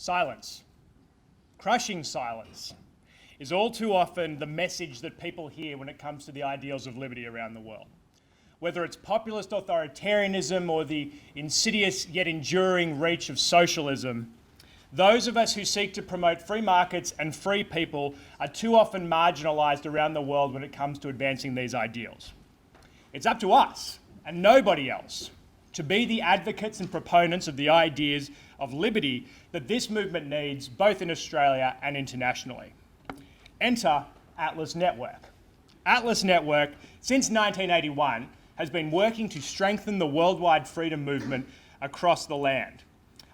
Silence, crushing silence, is all too often the message that people hear when it comes to the ideals of liberty around the world. Whether it's populist authoritarianism or the insidious yet enduring reach of socialism, those of us who seek to promote free markets and free people are too often marginalised around the world when it comes to advancing these ideals. It's up to us, and nobody else, to be the advocates and proponents of the ideas of liberty that this movement needs, both in Australia and internationally. Enter Atlas Network. Atlas Network, since 1981, has been working to strengthen the worldwide freedom movement across the land.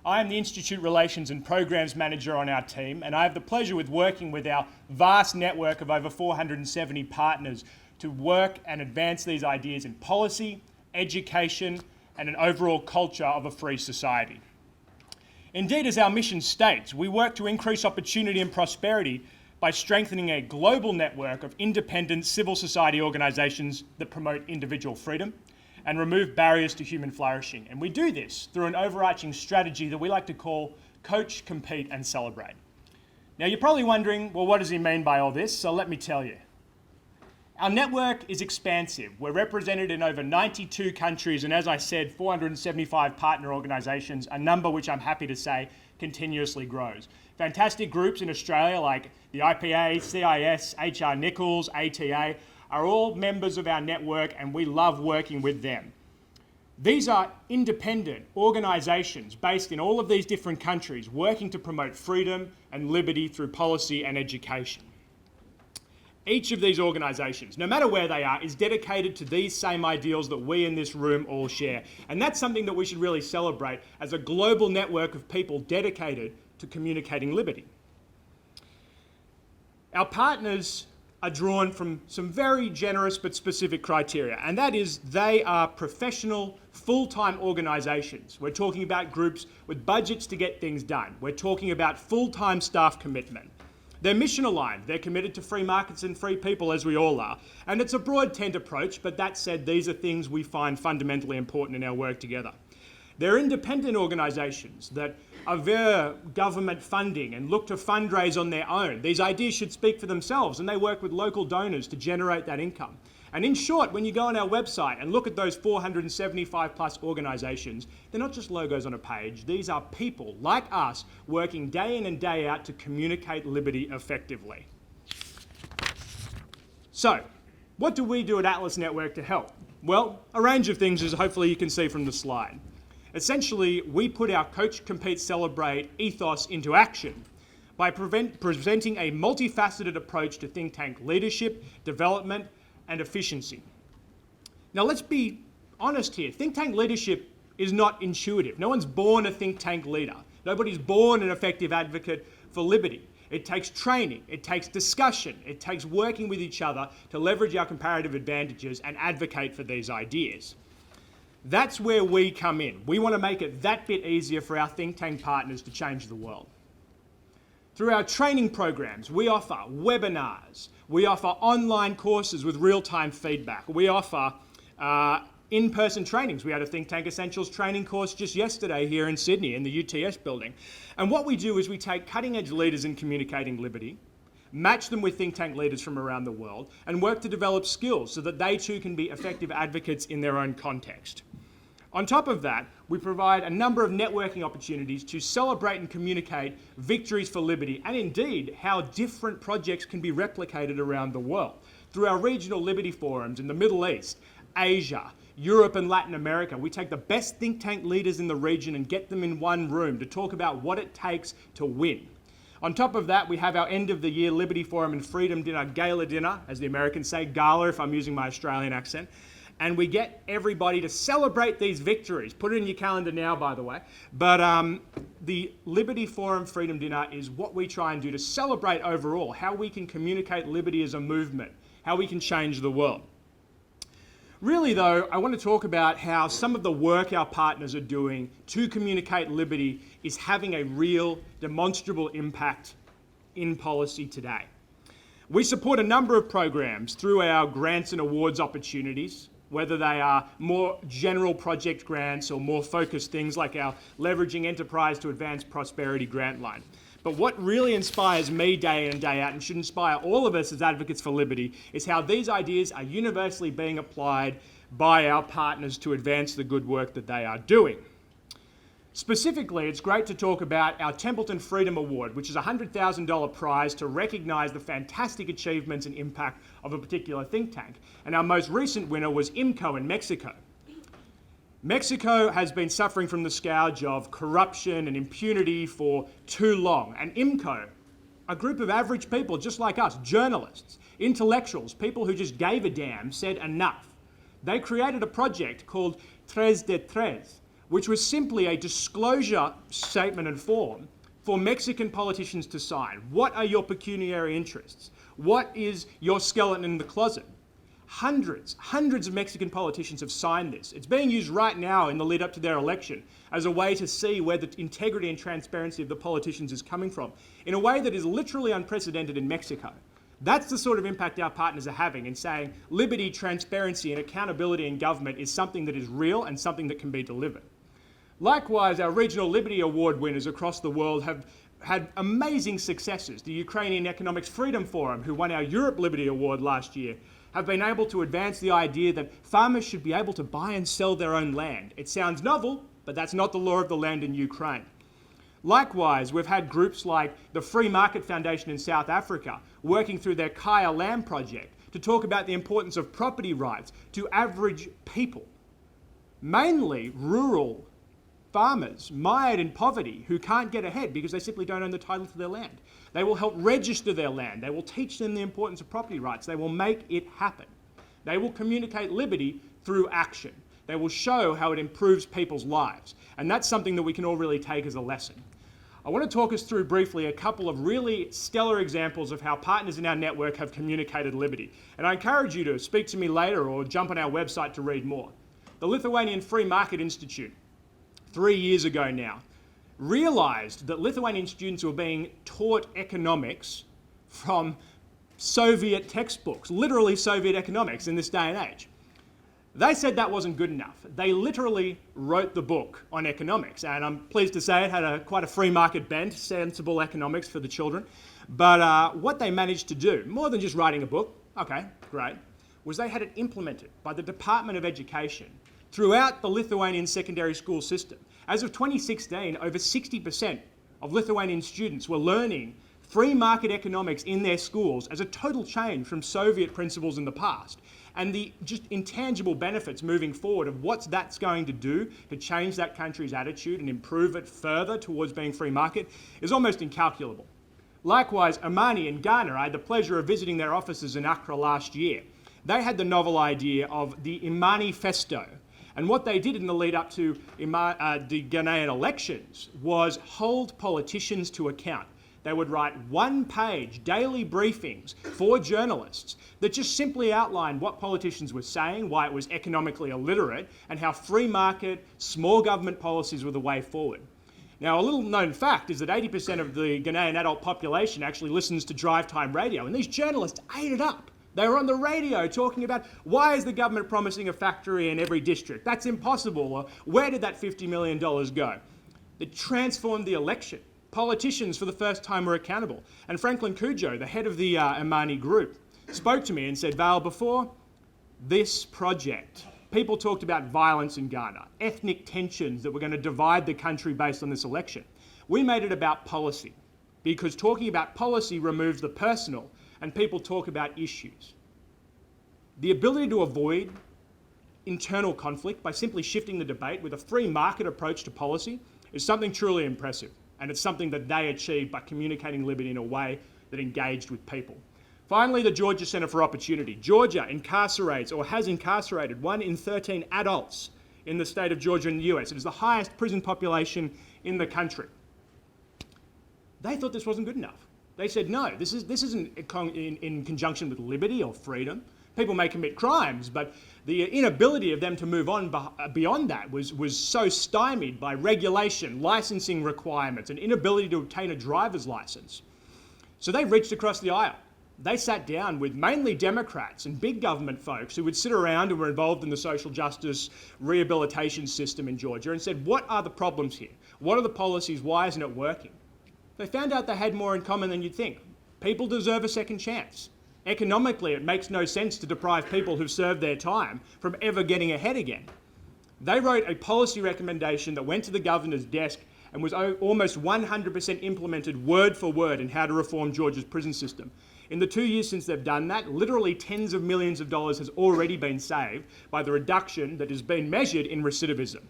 I am the Institute Relations and Programs Manager on our team, and I have the pleasure with working with our vast network of over 470 partners to work and advance these ideas in policy, education, and an overall culture of a free society. Indeed, as our mission states, we work to increase opportunity and prosperity by strengthening a global network of independent civil society organisations that promote individual freedom and remove barriers to human flourishing. And we do this through an overarching strategy that we like to call Coach, Compete and Celebrate. Now you're probably wondering, well, what does he mean by all this? So let me tell you. Our network is expansive. We're represented in over 92 countries and, as I said, 475 partner organisations, a number which I'm happy to say continuously grows. Fantastic groups in Australia like the IPA, CIS, HR Nichols, ATA are all members of our network, and we love working with them. These are independent organisations based in all of these different countries working to promote freedom and liberty through policy and education. Each of these organisations, no matter where they are, is dedicated to these same ideals that we in this room all share. And that's something that we should really celebrate as a global network of people dedicated to communicating liberty. Our partners are drawn from some very generous but specific criteria, and that is they are professional, full-time organisations. We're talking about groups with budgets to get things done. We're talking about full-time staff commitment. They're mission aligned. They're committed to free markets and free people, as we all are. And it's a broad tent approach, but that said, these are things we find fundamentally important in our work together. They're independent organisations that avert government funding and look to fundraise on their own. These ideas should speak for themselves, and they work with local donors to generate that income. And in short, when you go on our website and look at those 475 plus organisations, they're not just logos on a page. These are people like us working day in and day out to communicate liberty effectively. So, what do we do at Atlas Network to help? Well, a range of things, as hopefully you can see from the slide. Essentially, we put our Coach, Compete, Celebrate ethos into action by presenting a multifaceted approach to think tank leadership, development, and efficiency. Now let's be honest here. Think tank leadership is not intuitive. No one's born a think tank leader. Nobody's born an effective advocate for liberty. It takes training, it takes discussion, it takes working with each other to leverage our comparative advantages and advocate for these ideas. That's where we come in. We want to make it that bit easier for our think tank partners to change the world. Through our training programs, we offer webinars, we offer online courses with real-time feedback, we offer in-person trainings. We had a Think Tank Essentials training course just yesterday here in Sydney in the UTS building. And what we do is we take cutting-edge leaders in communicating liberty, match them with think tank leaders from around the world, and work to develop skills so that they too can be effective advocates in their own context. On top of that, we provide a number of networking opportunities to celebrate and communicate victories for liberty, and indeed how different projects can be replicated around the world. Through our regional liberty forums in the Middle East, Asia, Europe and Latin America, we take the best think tank leaders in the region and get them in one room to talk about what it takes to win. On top of that, we have our end of the year Liberty Forum and Freedom Dinner, Gala Dinner, as the Americans say, gala if I'm using my Australian accent. And we get everybody to celebrate these victories. Put it in your calendar now, by the way. But the Liberty Forum Freedom Dinner is what we try and do to celebrate overall how we can communicate liberty as a movement, how we can change the world. Really, though, I want to talk about how some of the work our partners are doing to communicate liberty is having a real, demonstrable impact in policy today. We support a number of programs through our grants and awards opportunities. whether they are more general project grants or more focused things like our Leveraging Enterprise to Advance Prosperity grant line. But what really inspires me day in and day out, and should inspire all of us as advocates for liberty, is how these ideas are universally being applied by our partners to advance the good work that they are doing. Specifically, it's great to talk about our Templeton Freedom Award, which is a $100,000 prize to recognise the fantastic achievements and impact of a particular think tank. And our most recent winner was IMCO in Mexico. Mexico has been suffering from the scourge of corruption and impunity for too long. And IMCO, a group of average people just like us, journalists, intellectuals, people who just gave a damn, said enough. They created a project called Tres de Tres, which was simply a disclosure statement and form for Mexican politicians to sign. What are your pecuniary interests? What is your skeleton in the closet? Hundreds of Mexican politicians have signed this. It's being used right now in the lead up to their election as a way to see where the integrity and transparency of the politicians is coming from, in a way that is literally unprecedented in Mexico. That's the sort of impact our partners are having in saying liberty, transparency and accountability in government is something that is real and something that can be delivered. Likewise, our regional Liberty Award winners across the world have had amazing successes. The Ukrainian Economics Freedom Forum, who won our Europe Liberty Award last year, have been able to advance the idea that farmers should be able to buy and sell their own land. It sounds novel, but that's not the law of the land in Ukraine. Likewise, we've had groups like the Free Market Foundation in South Africa working through their Kaya Land project to talk about the importance of property rights to average people, mainly rural farmers mired in poverty who can't get ahead because they simply don't own the title to their land. They will help register their land. They will teach them the importance of property rights. They will make it happen. They will communicate liberty through action. They will show how it improves people's lives. And that's something that we can all really take as a lesson. I want to talk us through briefly a couple of really stellar examples of how partners in our network have communicated liberty. And I encourage you to speak to me later or jump on our website to read more. The Lithuanian Free Market Institute, 3 years ago now, realised that Lithuanian students were being taught economics from Soviet textbooks, literally Soviet economics in this day and age. They said that wasn't good enough. They literally wrote the book on economics, and I'm pleased to say it had quite a free market bent, sensible economics for the children. But what they managed to do, more than just writing a book, okay, great, was they had it implemented by the Department of Education throughout the Lithuanian secondary school system. As of 2016, over 60% of Lithuanian students were learning free market economics in their schools as a total change from Soviet principles in the past. And the just intangible benefits moving forward of what that's going to do to change that country's attitude and improve it further towards being free market is almost incalculable. Likewise, Omani in Ghana, I had the pleasure of visiting their offices in Accra last year. They had the novel idea of the Imani Festo. And what they did in the lead up to the Ghanaian elections was hold politicians to account. They would write one-page daily briefings for journalists that just simply outlined what politicians were saying, why it was economically illiterate, and how free market, small government policies were the way forward. Now, a little known fact is that 80% of the Ghanaian adult population actually listens to drive time radio, and these journalists ate it up. They were on the radio talking about why is the government promising a factory in every district? That's impossible. Or where did that $50 million go? It transformed the election. Politicians for the first time were accountable. And Franklin Cujo, the head of the Omani group, spoke to me and said, Vale, before this project, people talked about violence in Ghana, ethnic tensions that were going to divide the country based on this election. We made it about policy, because talking about policy removes the personal and people talk about issues. The ability to avoid internal conflict by simply shifting the debate with a free market approach to policy is something truly impressive. And it's something that they achieved by communicating liberty in a way that engaged with people. Finally, the Georgia Center for Opportunity. Georgia incarcerates or has incarcerated 1 in 13 adults in the state of Georgia in the US. It is the highest prison population in the country. They thought this wasn't good enough. They said, no, this isn't in conjunction with liberty or freedom. People may commit crimes, but the inability of them to move on beyond that was so stymied by regulation, licensing requirements, and inability to obtain a driver's license. So they reached across the aisle. They sat down with mainly Democrats and big government folks who would sit around and were involved in the social justice rehabilitation system in Georgia and said, what are the problems here? What are the policies? Why isn't it working? They found out they had more in common than you'd think. People deserve a second chance. Economically, it makes no sense to deprive people who've served their time from ever getting ahead again. They wrote a policy recommendation that went to the governor's desk and was almost 100% implemented word for word in how to reform Georgia's prison system. In the 2 years since they've done that, literally tens of millions of dollars has already been saved by the reduction that has been measured in recidivism.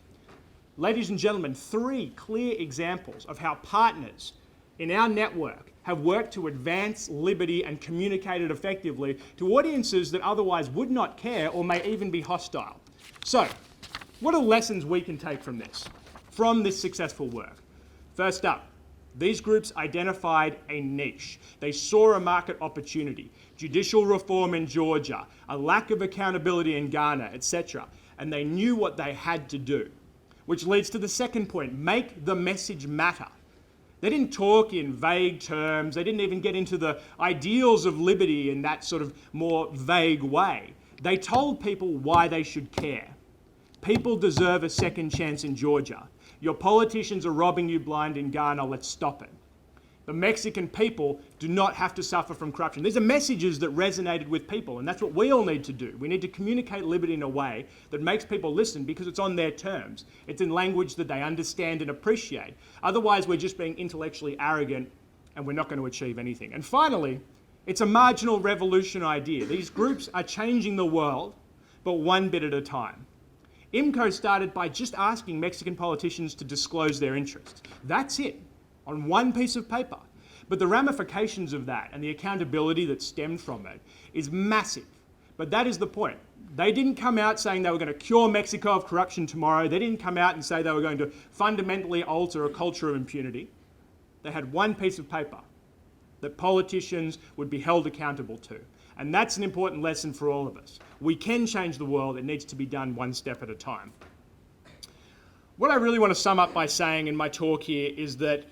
Ladies and gentlemen, 3 clear examples of how partners in our network have worked to advance liberty and communicate it effectively to audiences that otherwise would not care or may even be hostile. So, what are lessons we can take from this successful work? First up, these groups identified a niche. They saw a market opportunity, judicial reform in Georgia, a lack of accountability in Ghana, etc. And they knew what they had to do. Which leads to the second point, make the message matter. They didn't talk in vague terms. They didn't even get into the ideals of liberty in that sort of more vague way. They told people why they should care. People deserve a second chance in Georgia. Your politicians are robbing you blind in Ghana, let's stop it. The Mexican people do not have to suffer from corruption. These are messages that resonated with people, and that's what we all need to do. We need to communicate liberty in a way that makes people listen because it's on their terms. It's in language that they understand and appreciate. Otherwise, we're just being intellectually arrogant and we're not going to achieve anything. And finally, it's a marginal revolution idea. These groups are changing the world, but one bit at a time. IMCO started by just asking Mexican politicians to disclose their interests. That's it, on one piece of paper. But the ramifications of that and the accountability that stemmed from it is massive. But that is the point. They didn't come out saying they were going to cure Mexico of corruption tomorrow. They didn't come out and say they were going to fundamentally alter a culture of impunity. They had one piece of paper that politicians would be held accountable to. And that's an important lesson for all of us. We can change the world. It needs to be done one step at a time. What I really want to sum up by saying in my talk here is that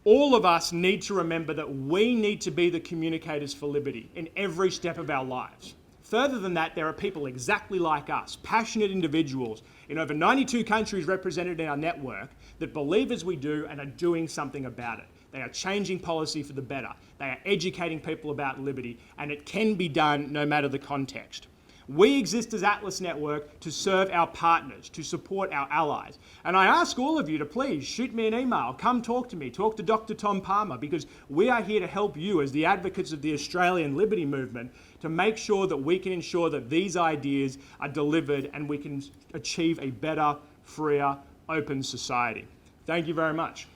all of us need to remember that we need to be the communicators for liberty in every step of our lives. Further than that, there are people exactly like us, passionate individuals in over 92 countries represented in our network that believe as we do and are doing something about it. They are changing policy for the better. They are educating people about liberty, and it can be done no matter the context. We exist as Atlas Network to serve our partners, to support our allies. And I ask all of you to please shoot me an email, come talk to me, talk to Dr. Tom Palmer, because we are here to help you as the advocates of the Australian liberty movement to make sure that we can ensure that these ideas are delivered and we can achieve a better, freer, open society. Thank you very much.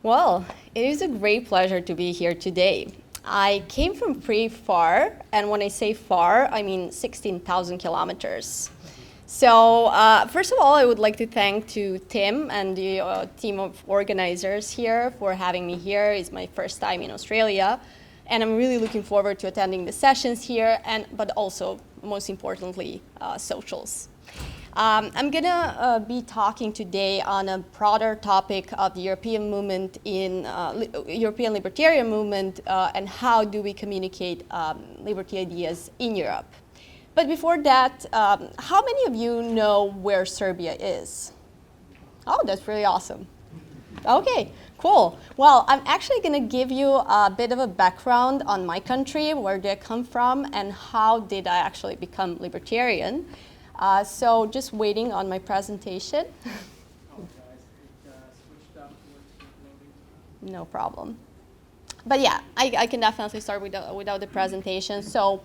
Well, it is a great pleasure to be here today. I came from pretty far, and when I say far, I mean 16,000 kilometers. So first of all, I would like to thank to Tim and the team of organizers here for having me here. It's my first time in Australia, and I'm really looking forward to attending the sessions here, but also, most importantly, socials. I'm gonna be talking today on a broader topic of the European movement European libertarian movement and how do we communicate liberty ideas in Europe. But before that, how many of you know where Serbia is? Oh, that's really awesome. Okay, cool. Well, I'm actually gonna give you a bit of a background on my country, where did I come from, and how did I actually become libertarian. So just waiting on my presentation. No problem. But yeah, I can definitely start without the presentation. So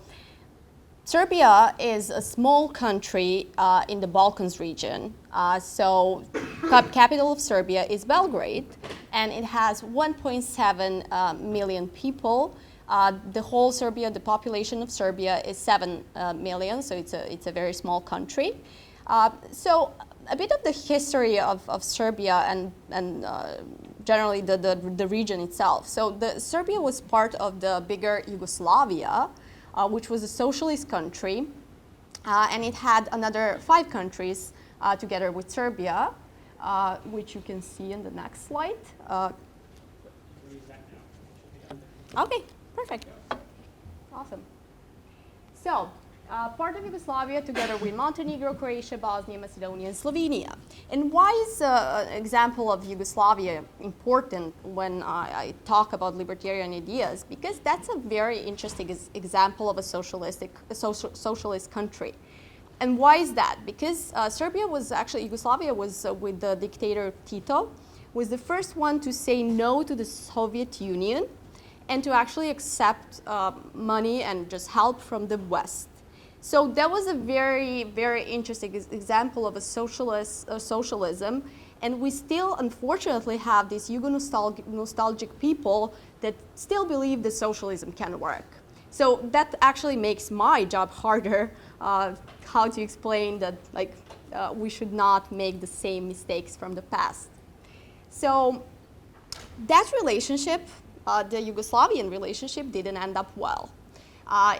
Serbia is a small country in the Balkans region. So capital of Serbia is Belgrade, and it has 1.7 million people. The whole Serbia, the population of Serbia is 7 million, so it's a very small country. So a bit of the history of Serbia and generally the region itself. So Serbia was part of the bigger Yugoslavia, which was a socialist country, and it had another 5 countries together with Serbia, which you can see in the next slide. Okay, perfect. Awesome. So, part of Yugoslavia together with Montenegro, Croatia, Bosnia, Macedonia, and Slovenia. And why is an example of Yugoslavia important when I talk about libertarian ideas? Because that's a very interesting example of a socialist country. And why is that? Because Yugoslavia was with the dictator Tito, was the first one to say no to the Soviet Union and to actually accept money and just help from the West. So that was a very, very interesting example of a socialism. And we still, unfortunately, have these Yugo-nostalgic people that still believe that socialism can work. So that actually makes my job harder, how to explain that we should not make the same mistakes from the past. So that relationship, the Yugoslavian relationship, didn't end up well.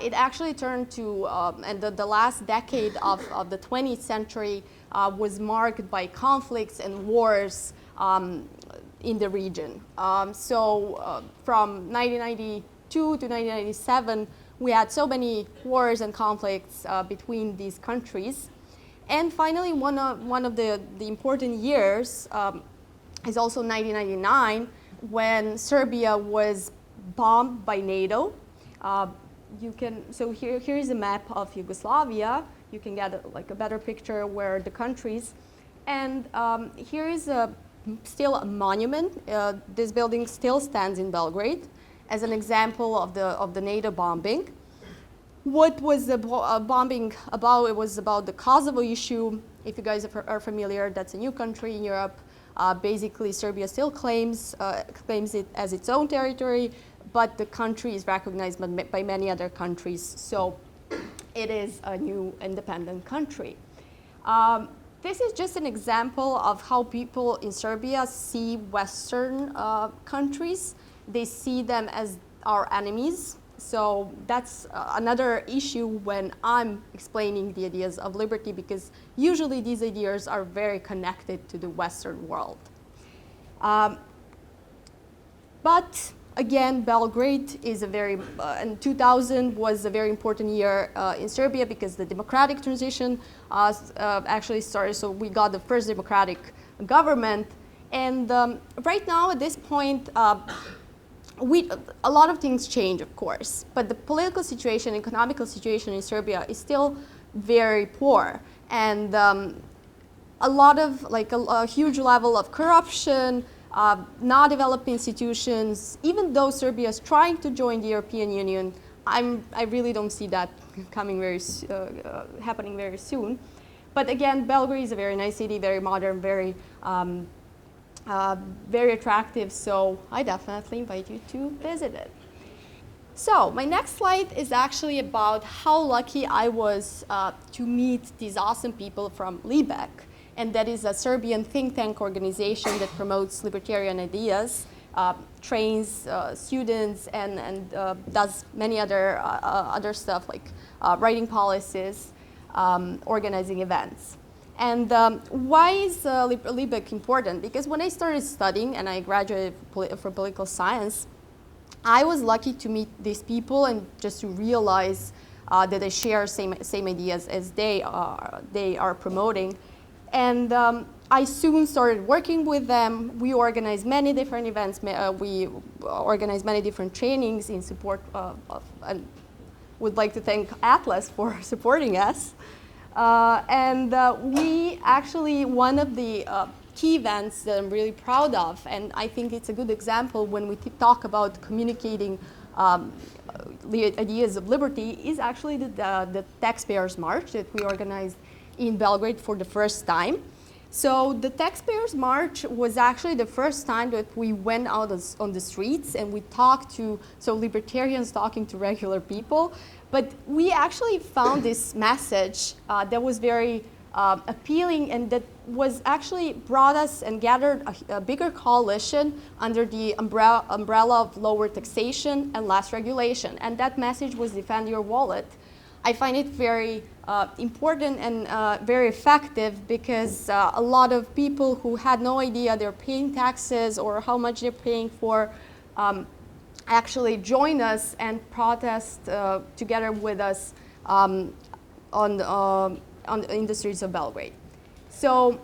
It actually turned to, and the last decade of the 20th century was marked by conflicts and wars in the region. From 1992 to 1997, we had so many wars and conflicts between these countries. And finally, one of the important years is also 1999, when Serbia was bombed by NATO. Here is a map of Yugoslavia. You can get a better picture where the countries. And here is still a monument. This building still stands in Belgrade as an example of the NATO bombing. What was the bombing about? It was about the Kosovo issue. If you guys are familiar, that's a new country in Europe. Basically, Serbia still claims it as its own territory, but the country is recognized by many other countries, so it is a new independent country. This is just an example of how people in Serbia see Western countries. They see them as our enemies. So that's another issue when I'm explaining the ideas of liberty, because usually these ideas are very connected to the Western world. But again, Belgrade is in 2000 was a very important year in Serbia, because the democratic transition actually started. So we got the first democratic government. And right now, at this point, a lot of things change, of course, but the political situation, economical situation in Serbia is still very poor, and a huge level of corruption, not developed institutions. Even though Serbia is trying to join the European Union, I really don't see that happening very soon. But again, Belgrade is a very nice city, very modern, very attractive, so I definitely invite you to visit it. So my next slide is actually about how lucky I was to meet these awesome people from Libek, and that is a Serbian think tank organization that promotes libertarian ideas, trains students, and does many other stuff like writing policies, organizing events. And why is Libek important? Because when I started studying and I graduated from political science, I was lucky to meet these people and just to realize that they share same ideas as they are promoting. And I soon started working with them. We organized many different events. We organized many different trainings in support and would like to thank Atlas for supporting us. We actually, one of the key events that I'm really proud of, and I think it's a good example when we talk about communicating the ideas of liberty, is actually the Taxpayers' March that we organized in Belgrade for the first time. So the Taxpayers' March was actually the first time that we went out on the streets and we talked to, libertarians talking to regular people. But we actually found this message that was very appealing, and that was actually brought us and gathered a bigger coalition under the umbrella of lower taxation and less regulation. And that message was defend your wallet. I find it very important and very effective, because a lot of people who had no idea they're paying taxes or how much they're paying for actually join us and protest together with us on in the streets of Belgrade. So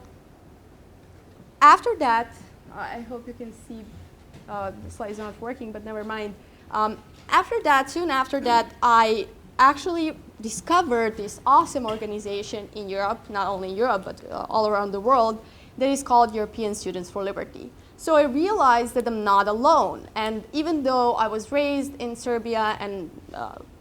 after that, I hope you can see the slide's not working, but never mind. Soon after that, I actually discovered this awesome organization in Europe, not only in Europe, but all around the world, that is called European Students for Liberty. So I realized that I'm not alone. And even though I was raised in Serbia and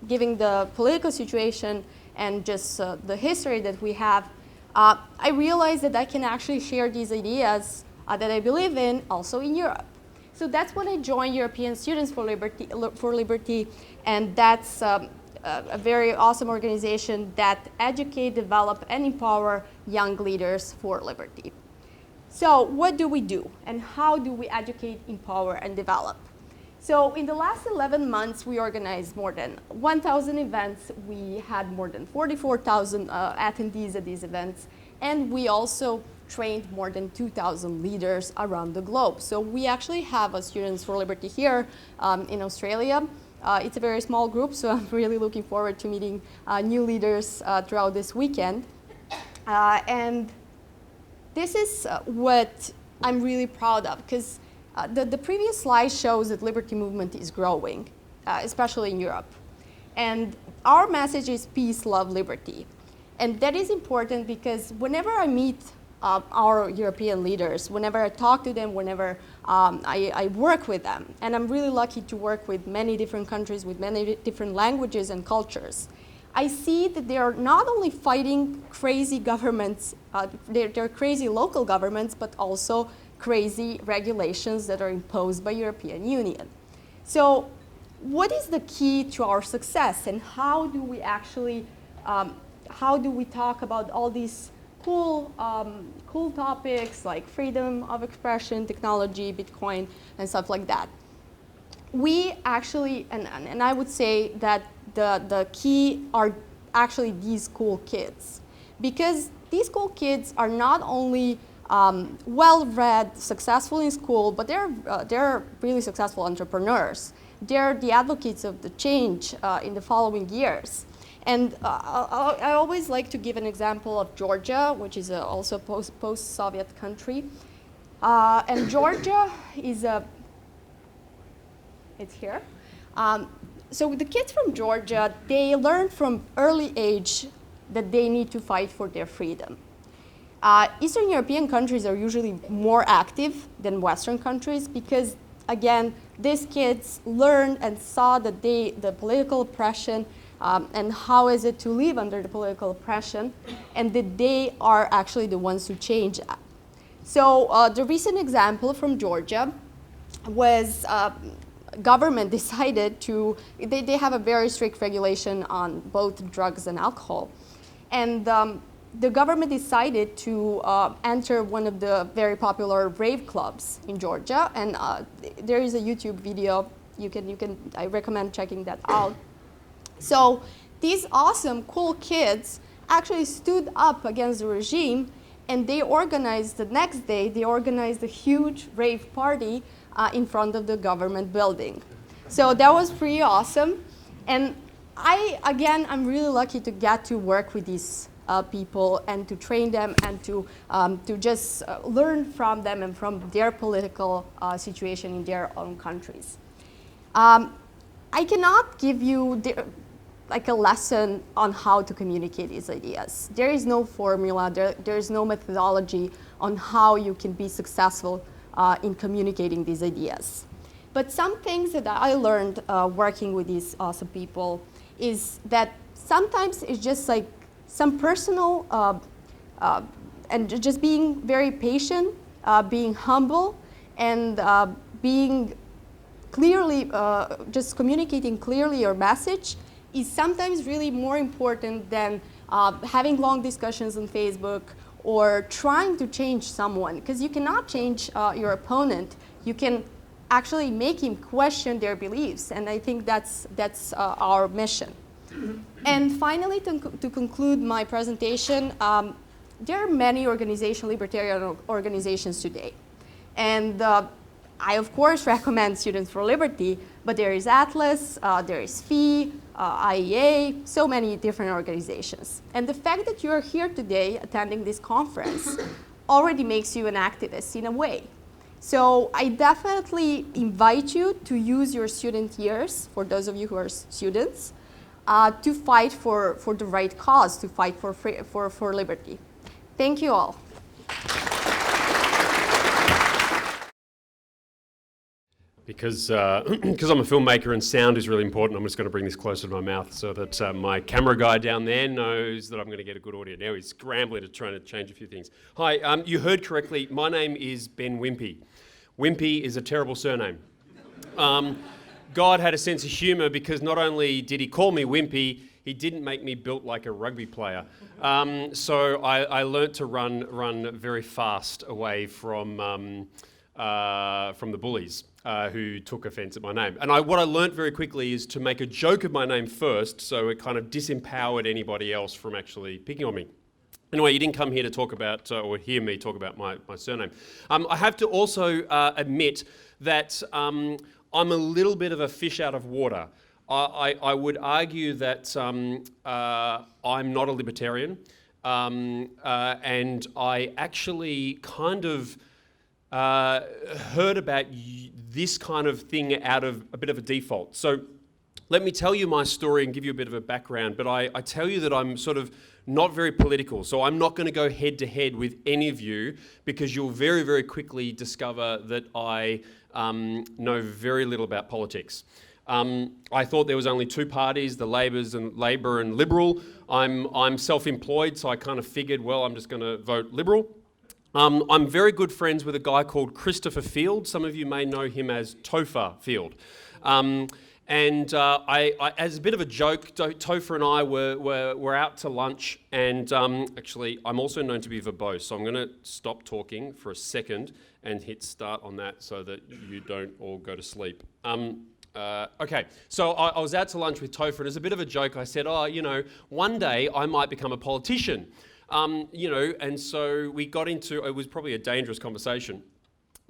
given the political situation and just the history that we have, I realized that I can actually share these ideas that I believe in also in Europe. So that's when I joined European Students for Liberty, and that's a very awesome organization that educate, develop, and empower young leaders for liberty. So what do we do, and how do we educate, empower, and develop? So in the last 11 months, we organized more than 1,000 events. We had more than 44,000 attendees at these events, and we also trained more than 2,000 leaders around the globe. So we actually have a Students for Liberty here in Australia. It's a very small group, so I'm really looking forward to meeting new leaders throughout this weekend. And this is what I'm really proud of, because the previous slide shows that liberty movement is growing, especially in Europe. And our message is peace, love, liberty. And that is important because whenever I meet our European leaders, whenever I talk to them, whenever I work with them, and I'm really lucky to work with many different countries, with many different languages and cultures, I see that they are not only fighting crazy governments, they're crazy local governments, but also crazy regulations that are imposed by European Union. So what is the key to our success, and how do we actually, how do we talk about all these cool topics like freedom of expression, technology, Bitcoin, and stuff like that? We actually, and I would say that the key are actually these cool kids, because these cool kids are not only well-read, successful in school, but they're really successful entrepreneurs. They're the advocates of the change in the following years. And I always like to give an example of Georgia, which is also a post-Soviet country. And Georgia is it's here. So the kids from Georgia, they learn from early age that they need to fight for their freedom. Eastern European countries are usually more active than Western countries because, again, these kids learned and saw that the political oppression and how is it to live under the political oppression, and that they are actually the ones who change that. So the recent example from Georgia was government decided to, they have a very strict regulation on both drugs and alcohol. And the government decided to enter one of the very popular rave clubs in Georgia. And there is a YouTube video, I recommend checking that out. So these awesome, cool kids actually stood up against the regime, and they organized, the next day, they organized a huge rave party in front of the government building. So that was pretty awesome. And I'm really lucky to get to work with these people and to train them and to just learn from them and from their political situation in their own countries. I cannot give you like a lesson on how to communicate these ideas. There is no formula, there is no methodology on how you can be successful in communicating these ideas. But some things that I learned working with these awesome people is that sometimes it's just like some personal and just being very patient, being humble, and being clearly, just communicating clearly your message is sometimes really more important than having long discussions on Facebook or trying to change someone, because you cannot change your opponent. You can actually make him question their beliefs, and I think that's our mission. And finally, to conclude my presentation, there are many libertarian organizations today. And I, of course, recommend Students for Liberty, but there is Atlas, there is FEE, IEA, so many different organizations. And the fact that you are here today attending this conference already makes you an activist in a way. So I definitely invite you to use your student years, for those of you who are students, to fight for the right cause, to fight for liberty. Thank you all. Because I'm a filmmaker and sound is really important, I'm just going to bring this closer to my mouth so that my camera guy down there knows that I'm going to get a good audio. Now he's scrambling to try to change a few things. Hi, you heard correctly, my name is Ben Whimpey. Whimpey is a terrible surname. God had a sense of humour because not only did he call me Whimpey, he didn't make me built like a rugby player. So I learnt to run very fast away from the bullies who took offence at my name. And what I learnt very quickly is to make a joke of my name first, so it kind of disempowered anybody else from actually picking on me. Anyway, you didn't come here to talk about, or hear me talk about my surname. I have to also admit that I'm a little bit of a fish out of water. I would argue that I'm not a libertarian, and I actually kind of heard about this kind of thing out of a bit of a default. So let me tell you my story and give you a bit of a background, but I tell you that I'm sort of not very political, so I'm not going to go head to head with any of you because you'll very, very quickly discover that I know very little about politics. I thought there was only two parties, the Labor and Liberal. I'm self-employed, so I kind of figured, well, I'm just going to vote Liberal. I'm very good friends with a guy called Christopher Field. Some of you may know him as Topher Field. And as a bit of a joke, Topher and I were out to lunch, and actually, I'm also known to be verbose, so I'm going to stop talking for a second and hit start on that so that you don't all go to sleep. Okay, so I was out to lunch with Topher, and as a bit of a joke, I said, one day I might become a politician. And so we got into, it was probably a dangerous conversation,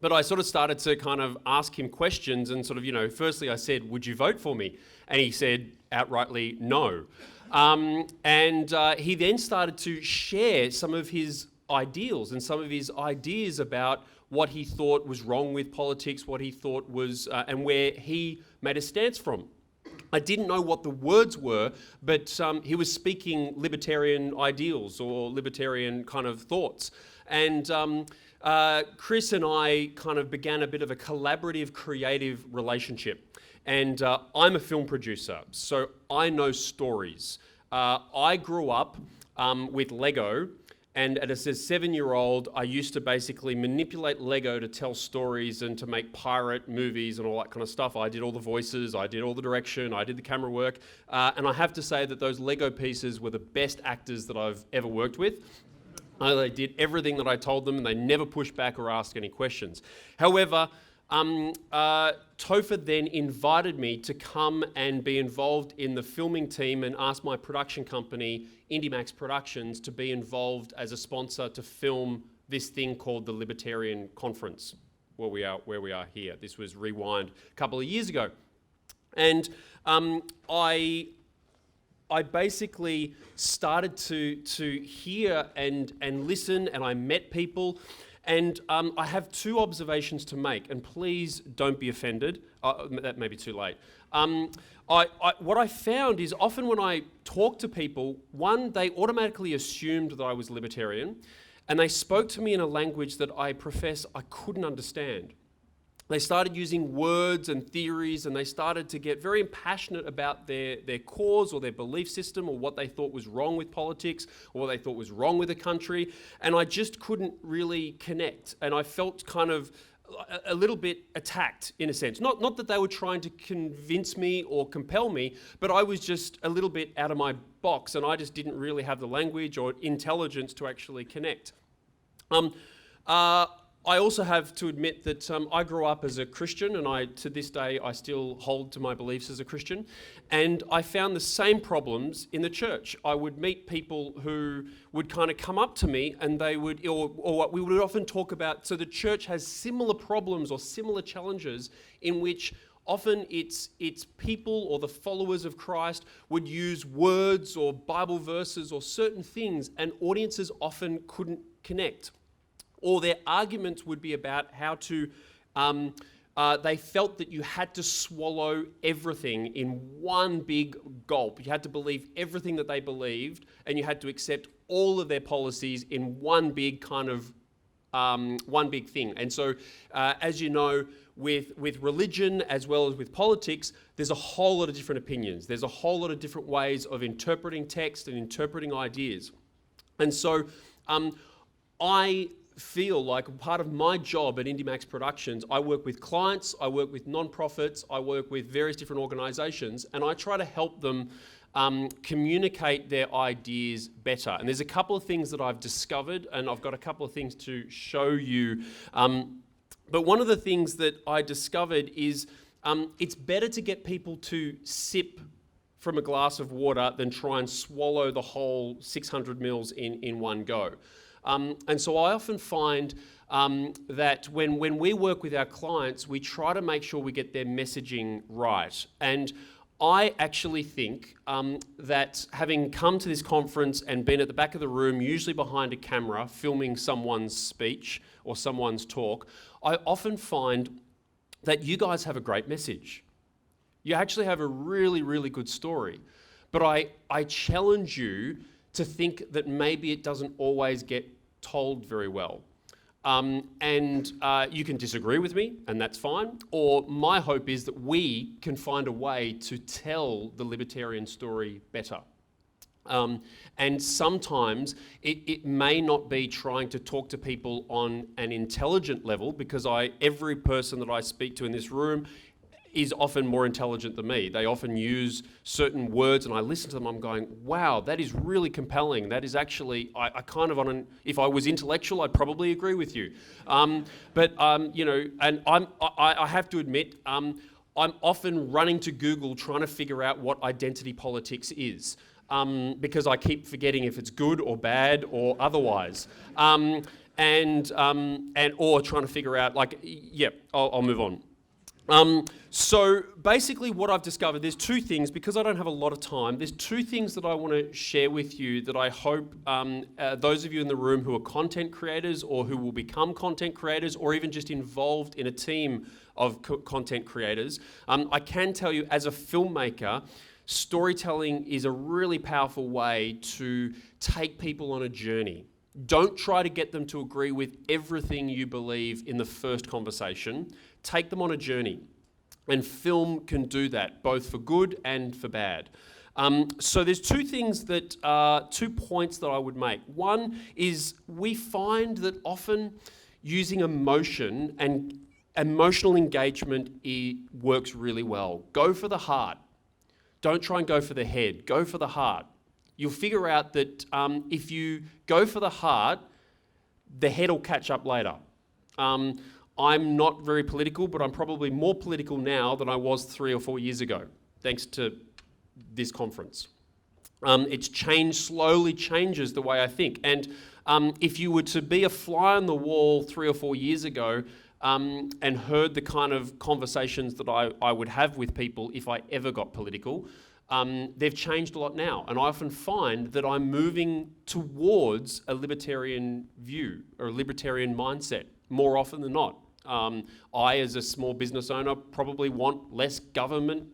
but I sort of started to kind of ask him questions and sort of, firstly I said, would you vote for me? And he said outrightly, no. And he then started to share some of his ideals and some of his ideas about what he thought was wrong with politics, what he thought was, and where he made a stance from. I didn't know what the words were, but he was speaking libertarian ideals or libertarian kind of thoughts. And Chris and I kind of began a bit of a collaborative, creative relationship. And I'm a film producer, so I know stories. I grew up with Lego, and as a 7-year-old, I used to basically manipulate Lego to tell stories and to make pirate movies and all that kind of stuff. I did all the voices, I did all the direction, I did the camera work. And I have to say that those Lego pieces were the best actors that I've ever worked with. They did everything that I told them, and they never pushed back or asked any questions. However, Topher then invited me to come and be involved in the filming team and asked my production company, IndieMax Productions, to be involved as a sponsor to film this thing called the Libertarian Conference, where we are here. This was Rewind a couple of years ago. And I basically started to hear and listen, and I met people. And I have two observations to make, and please don't be offended. That may be too late. What I found is often when I talk to people, one, they automatically assumed that I was libertarian, and they spoke to me in a language that I profess I couldn't understand. They started using words and theories, and they started to get very passionate about their cause or their belief system or what they thought was wrong with politics or what they thought was wrong with the country. And I just couldn't really connect. And I felt kind of a little bit attacked in a sense. Not that they were trying to convince me or compel me, but I was just a little bit out of my box, and I just didn't really have the language or intelligence to actually connect. I also have to admit that I grew up as a Christian, and to this day, I still hold to my beliefs as a Christian. And I found the same problems in the church. I would meet people who would kind of come up to me, and they would, or what we would often talk about. So the church has similar problems or similar challenges in which often it's people or the followers of Christ would use words or Bible verses or certain things, and audiences often couldn't connect. Or their arguments would be about how to, they felt that you had to swallow everything in one big gulp. You had to believe everything that they believed, and you had to accept all of their policies in one big kind of, one big thing. And so, as you know, with religion as well as with politics, there's a whole lot of different opinions. There's a whole lot of different ways of interpreting text and interpreting ideas. And so, I feel like part of my job at IndieMax Productions, I work with clients, I work with non-profits, I work with various different organisations, and I try to help them communicate their ideas better. And there's a couple of things that I've discovered, and I've got a couple of things to show you. But one of the things that I discovered is it's better to get people to sip from a glass of water than try and swallow the whole 600 mils in one go. And so I often find that when we work with our clients, we try to make sure we get their messaging right. And I actually think that having come to this conference and been at the back of the room, usually behind a camera, filming someone's speech or someone's talk, I often find that you guys have a great message. You actually have a really, really good story. But I challenge you to think that maybe it doesn't always get told very well. And you can disagree with me, and that's fine. Or my hope is that we can find a way to tell the libertarian story better. And sometimes it may not be trying to talk to people on an intelligent level, because every person that I speak to in this room is often more intelligent than me. They often use certain words, and I listen to them, I'm going, wow, that is really compelling. That is actually, I kind of, if I was intellectual, I'd probably agree with you. But and I have to admit, I'm often running to Google trying to figure out what identity politics is, because I keep forgetting if it's good or bad or otherwise. Or trying to figure out, I'll move on. So basically what I've discovered, there's two things, because I don't have a lot of time, there's two things that I want to share with you that I hope those of you in the room who are content creators or who will become content creators or even just involved in a team of content creators, I can tell you as a filmmaker, storytelling is a really powerful way to take people on a journey. Don't try to get them to agree with everything you believe in the first conversation. Take them on a journey. And film can do that, both for good and for bad. So there's two things 2 points that I would make. One is we find that often using emotion and emotional engagement works really well. Go for the heart. Don't try and go for the head. Go for the heart. You'll figure out that if you go for the heart, the head will catch up later. I'm not very political, but I'm probably more political now than I was 3 or 4 years ago, thanks to this conference. It's changed, slowly changes the way I think. And if you were to be a fly on the wall 3 or 4 years ago and heard the kind of conversations that I would have with people if I ever got political, they've changed a lot now. And I often find that I'm moving towards a libertarian view or a libertarian mindset more often than not. I, as a small business owner, probably want less government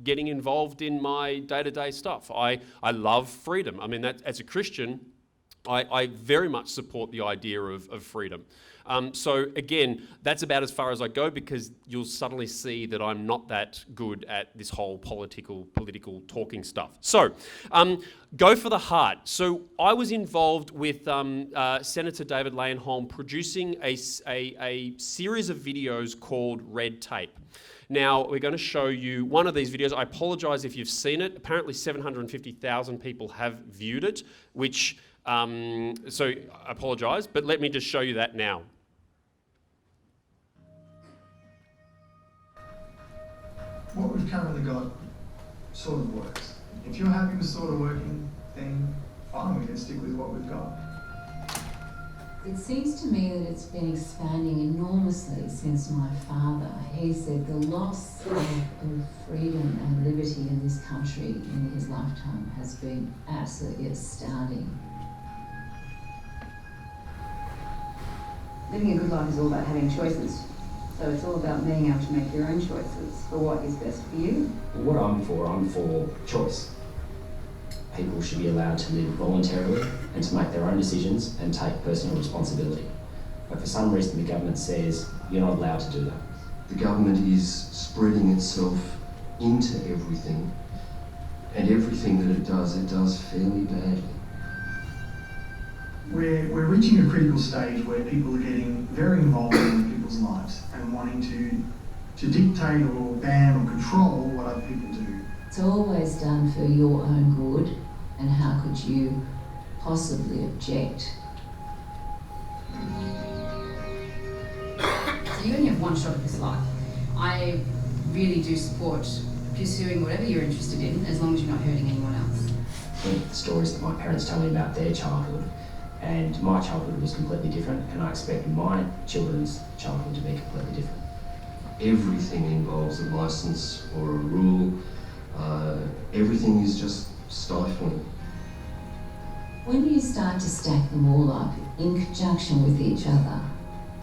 getting involved in my day-to-day stuff. I love freedom. I mean, as a Christian, I very much support the idea of freedom. So again, that's about as far as I go, because you'll suddenly see that I'm not that good at this whole political talking stuff. So go for the heart. So I was involved with Senator David Leyonhjelm producing a series of videos called Red Tape. Now, we're going to show you one of these videos. I apologise if you've seen it. Apparently 750,000 people have viewed it, which, so I apologise, but let me just show you that now. we've currently got sort of works. If you're happy with sort of working, then fine, we can stick with what we've got. It seems to me that it's been expanding enormously since my father. He said the loss of freedom and liberty in this country in his lifetime has been absolutely astounding. Living a good life is all about having choices. So it's all about being able to make your own choices for what is best for you. What I'm for choice. People should be allowed to live voluntarily and to make their own decisions and take personal responsibility. But for some reason the government says you're not allowed to do that. The government is spreading itself into everything, and everything that it does fairly badly. We're reaching a critical stage where people are getting very involved in people's lives and wanting to dictate or ban or control what other people do. It's always done for your own good, and how could you possibly object? So you only have one shot at this life. I really do support pursuing whatever you're interested in, as long as you're not hurting anyone else. I think the stories that my parents tell me about their childhood, and my childhood was completely different, and I expect my children's childhood to be completely different. Everything involves a license or a rule. Everything is just stifling. When you start to stack them all up in conjunction with each other,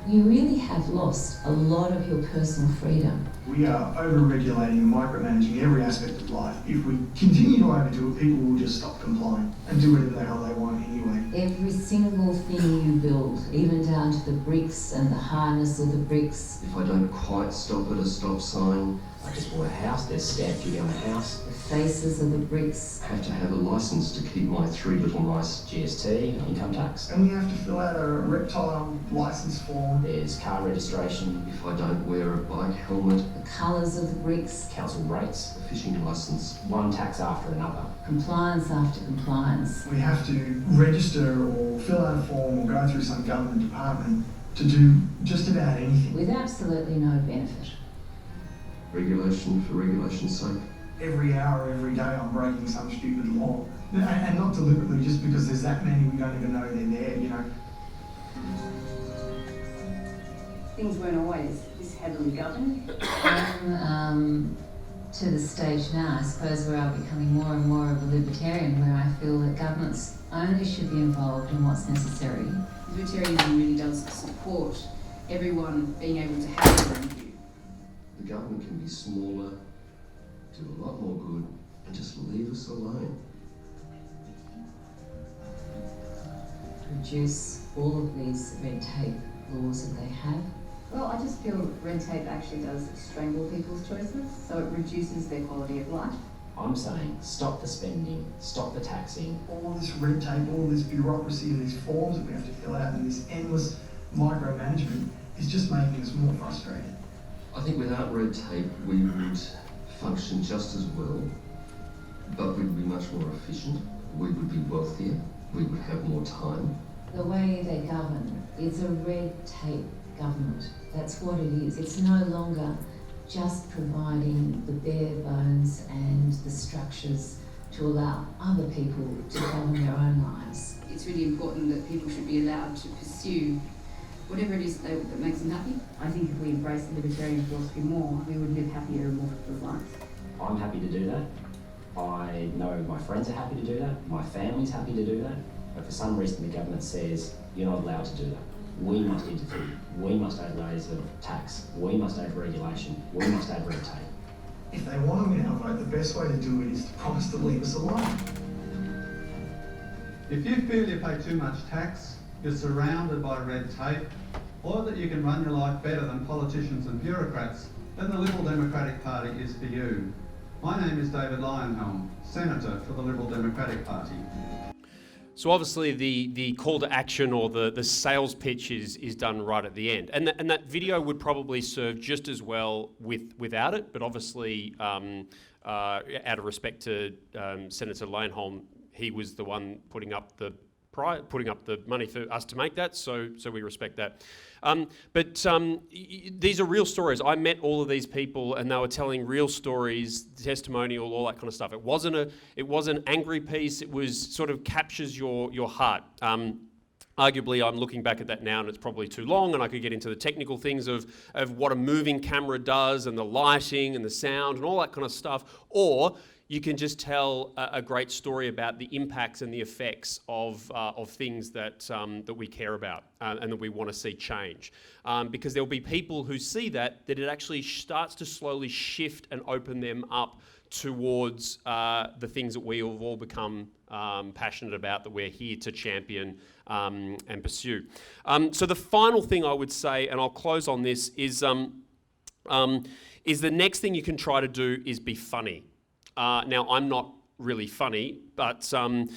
you really have lost a lot of your personal freedom. We are over-regulating and micromanaging every aspect of life. If we continue to overdo it, people will just stop complying and do whatever the hell they want anyway. Every single thing you build, even down to the bricks and the harness of the bricks. If I don't quite stop at a stop sign, I just bought a house, there's stamp duty on the house. The faces of the bricks. I have to have a license to keep my three little mice. GST, income tax. And we have to fill out a reptile license form. There's car registration. If I don't wear a bike helmet, The colours of the bricks. Council rates. a fishing license. One tax after another. Compliance after compliance. We have to register or fill out a form or go through some government department to do just about anything. With absolutely no benefit. Regulation for regulation's sake. Every hour, every day, I'm breaking some stupid law. And not deliberately, just because there's that many we don't even know they're there, you know. Things weren't always this heavily governed. To the stage now, I suppose, where I'm becoming more and more of a libertarian, where I feel that governments only should be involved in what's necessary. Libertarianism really does support everyone being able to have their own view. The government can be smaller, do a lot more good, and just leave us alone. Reduce all of these red tape laws that they have. Well, I just feel red tape actually does strangle people's choices, so it reduces their quality of life. I'm saying stop the spending, stop the taxing. All this red tape, all this bureaucracy, these forms that we have to fill out, and this endless micromanagement is just making us more frustrated. I think without red tape, we would function just as well, but we'd be much more efficient. We would be wealthier. We would have more time. The way they govern is a red tape government. That's what it is. It's no longer just providing the bare bones and the structures to allow other people to govern their own lives. It's really important that people should be allowed to pursue whatever it is that makes them happy. I think if we embrace the libertarian philosophy more, we would live happier and more fulfilled lives. I'm happy to do that. I know my friends are happy to do that. My family's happy to do that. But for some reason the government says you're not allowed to do that. We must interfere. We must add layers of tax. We must add regulation. We must add red tape. If they want to win our vote, the best way to do it is to promise to leave us alone. If you feel you pay too much tax, you're surrounded by red tape, or that you can run your life better than politicians and bureaucrats, then the Liberal Democratic Party is for you. My name is David Lionhelm, Senator for the Liberal Democratic Party. So obviously the call to action or the sales pitch is done right at the end. And that video would probably serve just as well without it, but obviously out of respect to Senator Lionhelm, he was the one putting up the putting up the money for us to make that, so we respect that. These are real stories. I met all of these people, and they were telling real stories, testimonial, all that kind of stuff. It wasn't an angry piece. It was sort of captures your heart. Arguably, I'm looking back at that now and it's probably too long, and I could get into the technical things of what a moving camera does and the lighting and the sound and all that kind of stuff. Or you can just tell a great story about the impacts and the effects of things that we care about and that we want to see change. Because there'll be people who see that it actually starts to slowly shift and open them up towards the things that we have all become passionate about, that we're here to champion and pursue. So the final thing I would say, and I'll close on this, is the next thing you can try to do is be funny. Now, I'm not really funny, but sometimes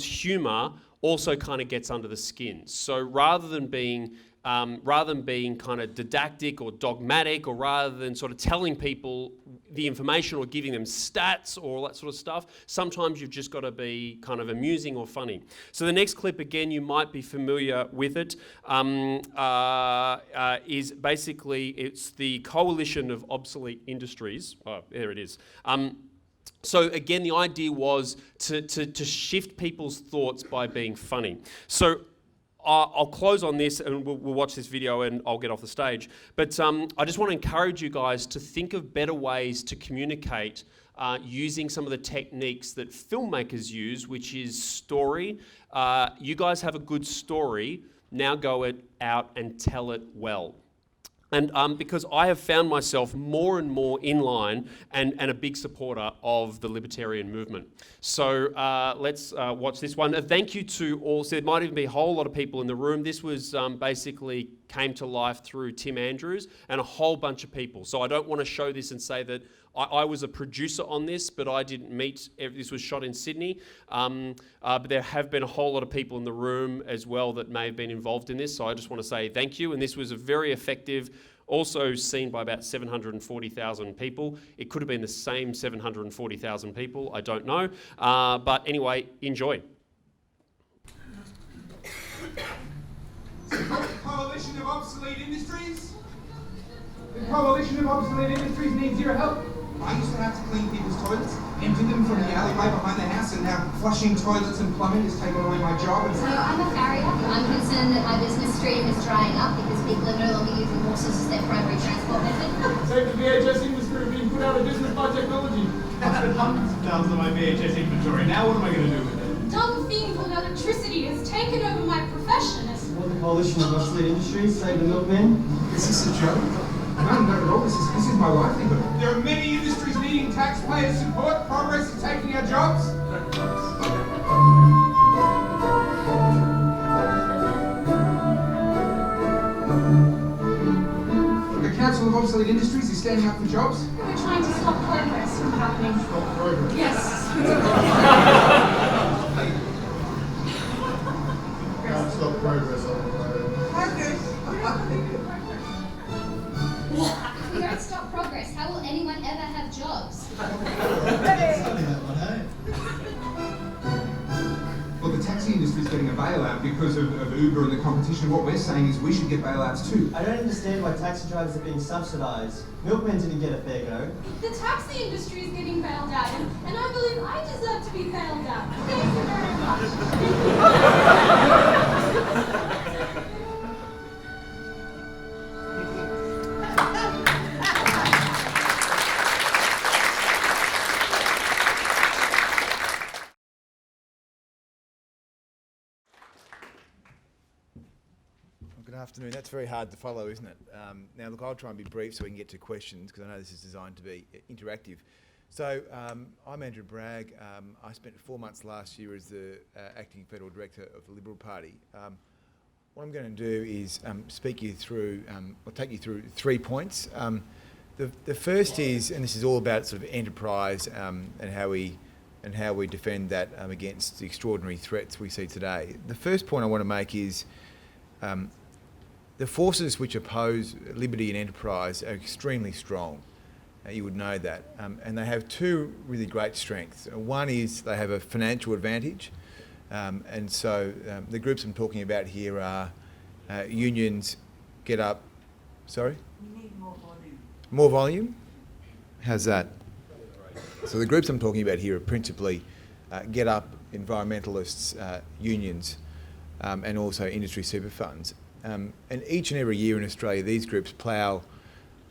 humour also kind of gets under the skin. So rather than being kind of didactic or dogmatic, or rather than sort of telling people the information or giving them stats or all that sort of stuff, sometimes you've just got to be kind of amusing or funny. So the next clip, again, you might be familiar with it, is basically, it's the Coalition of Obsolete Industries. Oh, there it is. So again, the idea was to shift people's thoughts by being funny. So I'll close on this, and we'll watch this video and I'll get off the stage. But I just want to encourage you guys to think of better ways to communicate using some of the techniques that filmmakers use, which is story. You guys have a good story, now go out and tell it well. And because I have found myself more and more in line and a big supporter of the Libertarian movement. So let's watch this one. Thank you to all. So there might even be a whole lot of people in the room. This was basically came to life through Tim Andrews and a whole bunch of people. So I don't want to show this and say that I was a producer on this, but I didn't meet. This was shot in Sydney. But there have been a whole lot of people in the room as well that may have been involved in this. So I just want to say thank you. And this was a very effective, also seen by about 740,000 people. It could have been the same 740,000 people. I don't know. But anyway, enjoy. Coalition of Obsolete Industries? The Coalition of Obsolete Industries needs your help. I used to have to clean people's toilets, empty them from the alleyway behind the house, and now flushing toilets and plumbing has taken away my job. So I'm a farrier. I'm concerned that my business stream is drying up because people are no longer using horses as their primary transport method. So the VHS industry are being put out of business by technology. I spent hundreds of thousands on my VHS inventory. Now what am I going to do with it? Dumb thing called electricity has taken over my profession. What the Coalition of Obsolete Industries say to the milkmen? Is this a joke? No, not at all. This is my livelihood. There are many industries needing taxpayer support. Progress is taking our jobs. The Council of Obsolete Industries is standing up for jobs. We're trying to stop progress from happening. Stop progress? Yes. Can't stop progress on the road. If we don't stop progress, how will anyone ever have jobs? Well, the taxi industry is getting a bailout because of Uber and the competition. What we're saying is we should get bailouts too. I don't understand why taxi drivers are being subsidised. Milkmen didn't get a fair go. The taxi industry is getting bailed out, and I believe I deserve to be bailed out. Thank you very much. Good afternoon. That's very hard to follow, isn't it? Now, look, I'll try and be brief so we can get to questions, because I know this is designed to be interactive. So, I'm Andrew Bragg. I spent 4 months last year as the Acting Federal Director of the Liberal Party. What I'm going to do is take you through 3 points. The first is, and this is all about sort of enterprise and how we defend that against the extraordinary threats we see today. The first point I want to make is the forces which oppose liberty and enterprise are extremely strong. You would know that. And they have two really great strengths. One is they have a financial advantage, And so the groups I'm talking about here are unions, Get Up. Sorry? We need more volume. More volume? How's that? So the groups I'm talking about here are principally Get Up, environmentalists, unions, and also industry super funds. And each and every year in Australia, these groups plough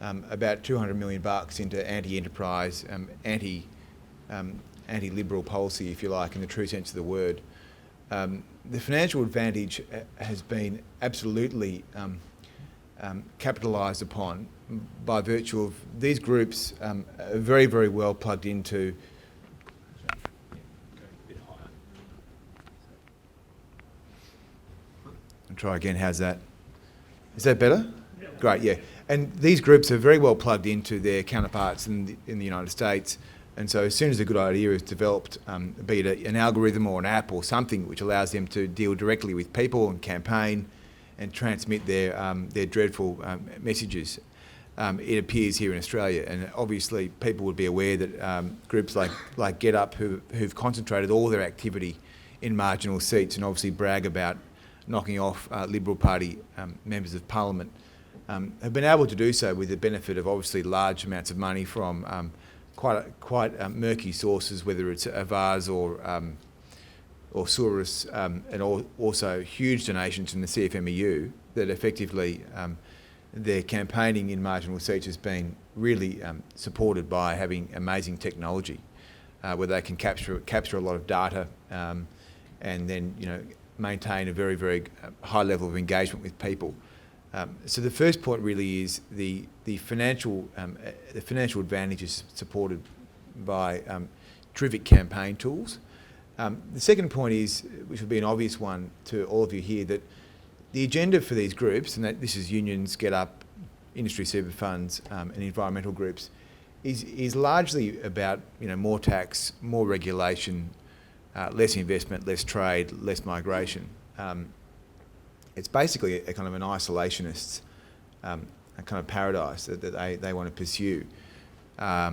about $200 million into anti-enterprise, anti-liberal policy, if you like, in the true sense of the word. The financial advantage has been absolutely capitalised upon by virtue of these groups are very, very well plugged into. I'll try again. How's that? Is that better? Yeah. Great, yeah. And these groups are very well plugged into their counterparts in the United States. And so as soon as a good idea is developed, be it an algorithm or an app or something which allows them to deal directly with people and campaign and transmit their dreadful messages, it appears here in Australia. And obviously people would be aware that groups like Get Up, who've concentrated all their activity in marginal seats and obviously brag about knocking off Liberal Party members of Parliament, have been able to do so with the benefit of obviously large amounts of money from quite murky sources, whether it's Avars or Soros, and also huge donations from the CFMEU that effectively their campaigning in marginal seats has been really supported by having amazing technology where they can capture a lot of data and then maintain a very, very high level of engagement with people. So the first point really is the financial advantage is supported by terrific campaign tools. The second point is, which would be an obvious one to all of you here, that the agenda for these groups, and that this is unions, Get Up, industry super funds, and environmental groups, is largely about more tax, more regulation, less investment, less trade, less migration. It's basically a kind of an isolationist a kind of paradise that they want to pursue. I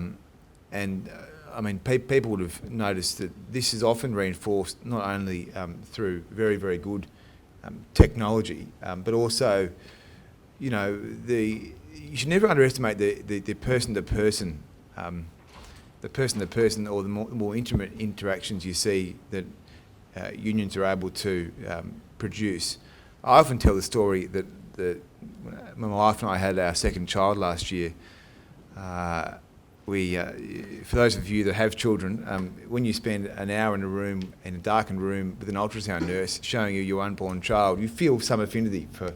mean, people would have noticed that this is often reinforced not only through very, very good technology, but also, you should never underestimate the person-to-person, or the more intimate interactions you see that unions are able to produce. I often tell the story that when my wife and I had our second child last year, for those of you that have children, when you spend an hour in a darkened room with an ultrasound nurse showing you your unborn child, you feel some affinity for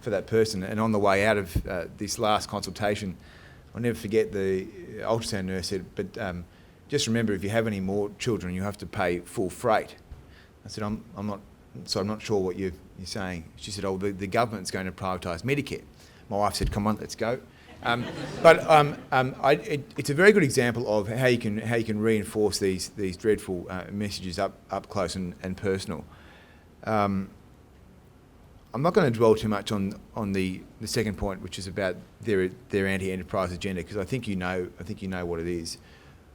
that person. And on the way out of this last consultation, I'll never forget the ultrasound nurse said, but just remember, if you have any more children, you have to pay full freight. I said, I'm not sure what you're saying. She said, oh, the government's going to privatise Medicare. My wife said, come on, let's go. It's a very good example of how you can reinforce these dreadful messages up close and personal. I'm not going to dwell too much on the second point, which is about their anti-enterprise agenda, because I think you know what it is.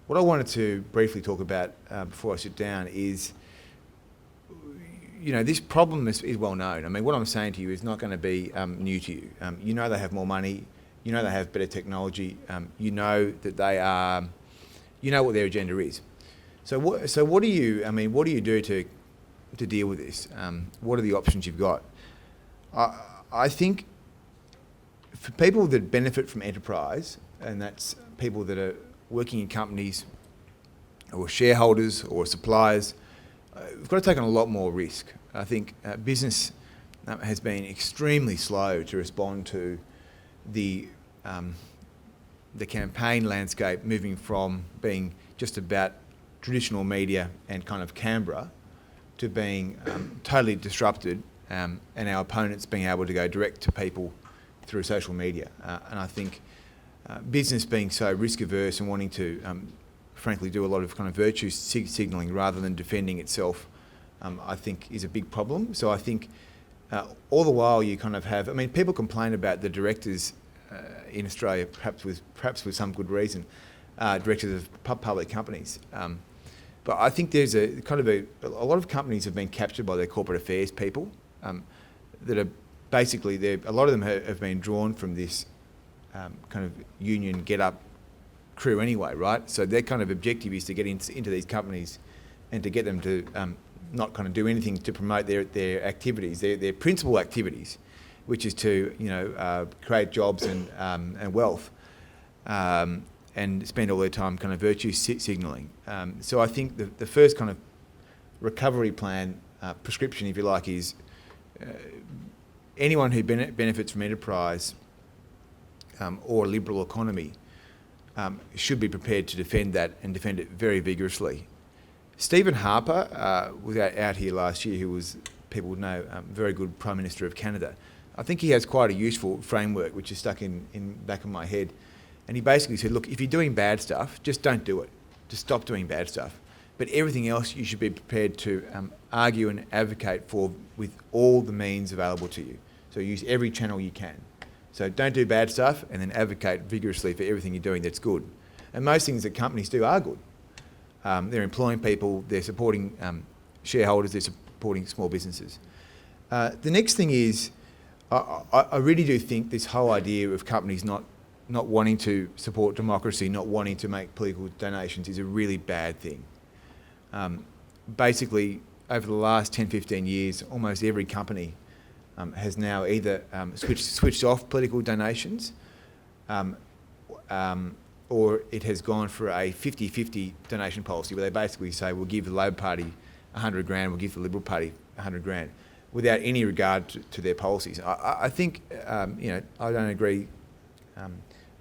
What I wanted to briefly talk about before I sit down is, this problem is well known. I mean, what I'm saying to you is not going to be new to you. You know they have more money. You know they have better technology. You know that they are. You know what their agenda is. So what do you do to deal with this? What are the options you've got? I think for people that benefit from enterprise, and that's people that are working in companies or shareholders or suppliers, we've got to take on a lot more risk. I think business has been extremely slow to respond to the campaign landscape moving from being just about traditional media and kind of Canberra to being totally disrupted, and our opponents being able to go direct to people through social media. And I think business being so risk averse and wanting to frankly do a lot of kind of virtue signalling rather than defending itself, I think is a big problem. So I think all the while you kind of have, people complain about the directors in Australia, perhaps with some good reason, directors of public companies. But I think there's a lot of companies have been captured by their corporate affairs people that are basically, a lot of them have been drawn from this kind of union get-up crew anyway, right? So their kind of objective is to get into these companies and to get them to not kind of do anything to promote their activities, their principal activities, which is to create jobs and wealth, and spend all their time kind of virtue signalling. So I think the first kind of recovery plan prescription, if you like, is anyone who benefits from enterprise or a liberal economy should be prepared to defend that and defend it very vigorously. Stephen Harper was out here last year, who was, people would know, very good Prime Minister of Canada. I think he has quite a useful framework which is stuck in the back of my head. And he basically said, look, if you're doing bad stuff, just don't do it. Just stop doing bad stuff. But everything else you should be prepared to argue and advocate for with all the means available to you. So use every channel you can. So don't do bad stuff and then advocate vigorously for everything you're doing that's good. And most things that companies do are good. They're employing people, they're supporting shareholders, they're supporting small businesses. The next thing is, I really do think this whole idea of companies not wanting to support democracy, not wanting to make political donations is a really bad thing. Basically, over the last 10, 15 years, almost every company has now either switched off political donations or it has gone for a 50-50 donation policy where they basically say, we'll give the Labor Party 100 grand, we'll give the Liberal Party 100 grand, without any regard to their policies. I think, I don't agree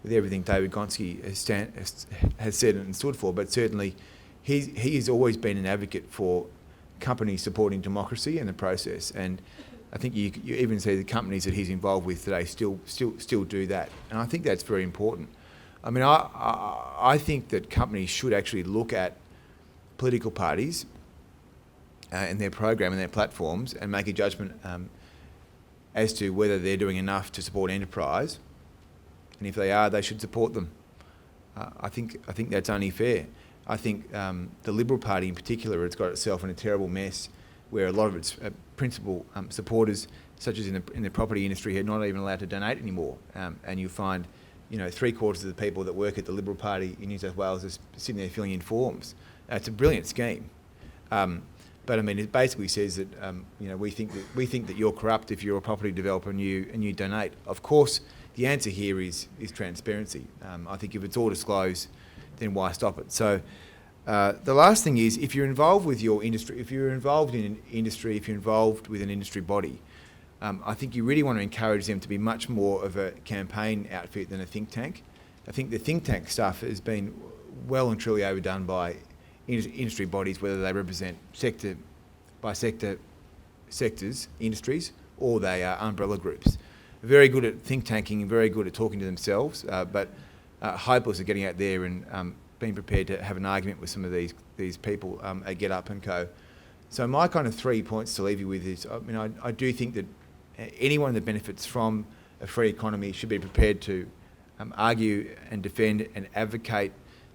with everything David Gonski has said and stood for, but certainly he has always been an advocate for companies supporting democracy and the process. And I think you even see the companies that he's involved with today still do that. And I think that's very important. I mean, I think that companies should actually look at political parties and their program and their platforms and make a judgment as to whether they're doing enough to support enterprise. And if they are, they should support them. I think that's only fair. I think the Liberal Party in particular has got itself in a terrible mess where a lot of its principal supporters, such as in the property industry, are not even allowed to donate anymore. And you find, 3/4 of the people that work at the Liberal Party in New South Wales are sitting there filling in forms. It's a brilliant scheme. But I mean, it basically says that we think that you're corrupt if you're a property developer and you donate. Of course, the answer here is transparency. I think if it's all disclosed, then why stop it? So the last thing is, if you're involved with your industry, if you're involved in an industry, if you're involved with an industry body, I think you really want to encourage them to be much more of a campaign outfit than a think tank. I think the think tank stuff has been well and truly overdone by industry bodies, whether they represent sector by sector sectors, industries, or they are umbrella groups. Very good at think tanking and very good at talking to themselves, but hopeless at getting out there and being prepared to have an argument with some of these people at Get Up and Co. So my kind of 3 points to leave you with is, I do think that anyone that benefits from a free economy should be prepared to argue and defend and advocate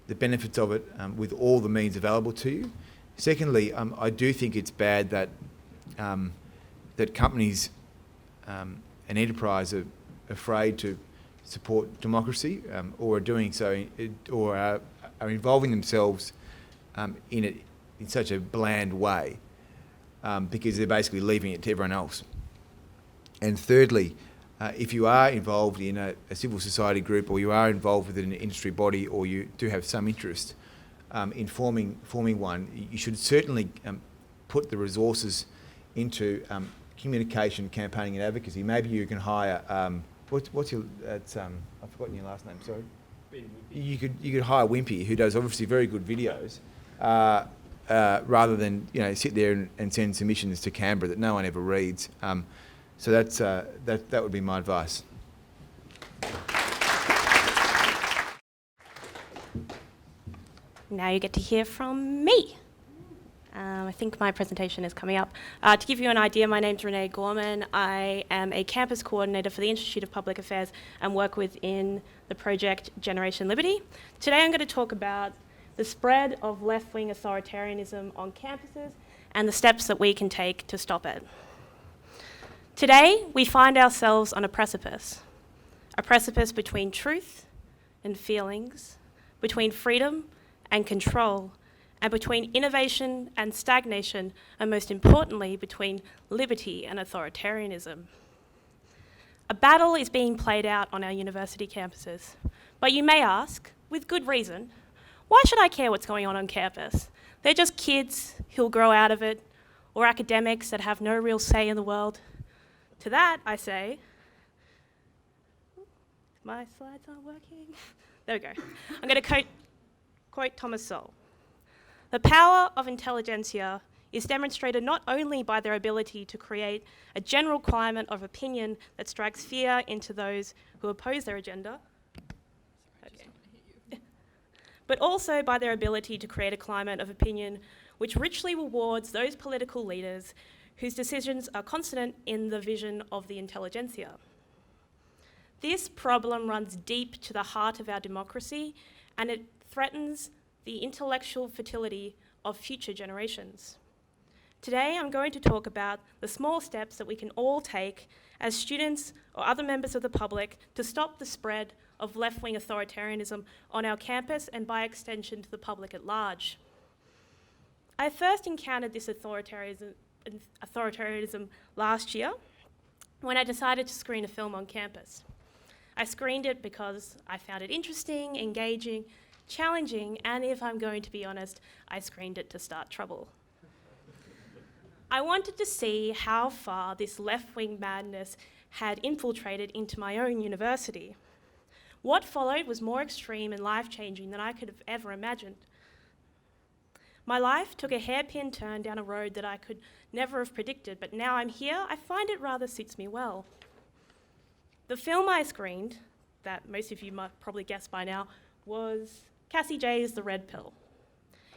the benefits of it with all the means available to you. Secondly, I do think it's bad that that companies and enterprise are afraid to support democracy or are doing so, or are involving themselves in it in such a bland way because they're basically leaving it to everyone else. And thirdly, if you are involved in a civil society group, or you are involved with an industry body, or you do have some interest in forming one, you should certainly put the resources into communication, campaigning and advocacy. Maybe you can hire, what's your, I've forgotten your last name, sorry. You could hire Whimpey, who does obviously very good videos, rather than sit there and send submissions to Canberra that no one ever reads. So that would be my advice. Now you get to hear from me. I think my presentation is coming up. To give you an idea, my name's Renee Gorman. I am a campus coordinator for the Institute of Public Affairs and work within the project Generation Liberty. Today I'm going to talk about the spread of left-wing authoritarianism on campuses, and the steps that we can take to stop it. Today, we find ourselves on a precipice between truth and feelings, between freedom and control, and between innovation and stagnation, and most importantly, between liberty and authoritarianism. A battle is being played out on our university campuses. But you may ask, with good reason, why should I care what's going on campus? They're just kids who'll grow out of it, or academics that have no real say in the world. To that, I say, my slides aren't working. There we go. I'm going to quote Thomas Sowell. The power of intelligentsia is demonstrated not only by their ability to create a general climate of opinion that strikes fear into those who oppose their agenda, but also by their ability to create a climate of opinion which richly rewards those political leaders whose decisions are consonant in the vision of the intelligentsia. This problem runs deep to the heart of our democracy, and it threatens the intellectual fertility of future generations. Today, I'm going to talk about the small steps that we can all take as students or other members of the public to stop the spread of left-wing authoritarianism on our campus and by extension to the public at large. I first encountered this authoritarianism last year when I decided to screen a film on campus. I screened it because I found it interesting, engaging, challenging, and if I'm going to be honest, I screened it to start trouble. I wanted to see how far this left-wing madness had infiltrated into my own university. What followed was more extreme and life-changing than I could have ever imagined. My life took a hairpin turn down a road that I could never have predicted, but now I'm here, I find it rather suits me well. The film I screened, that most of you might probably guess by now, was Cassie J's The Red Pill.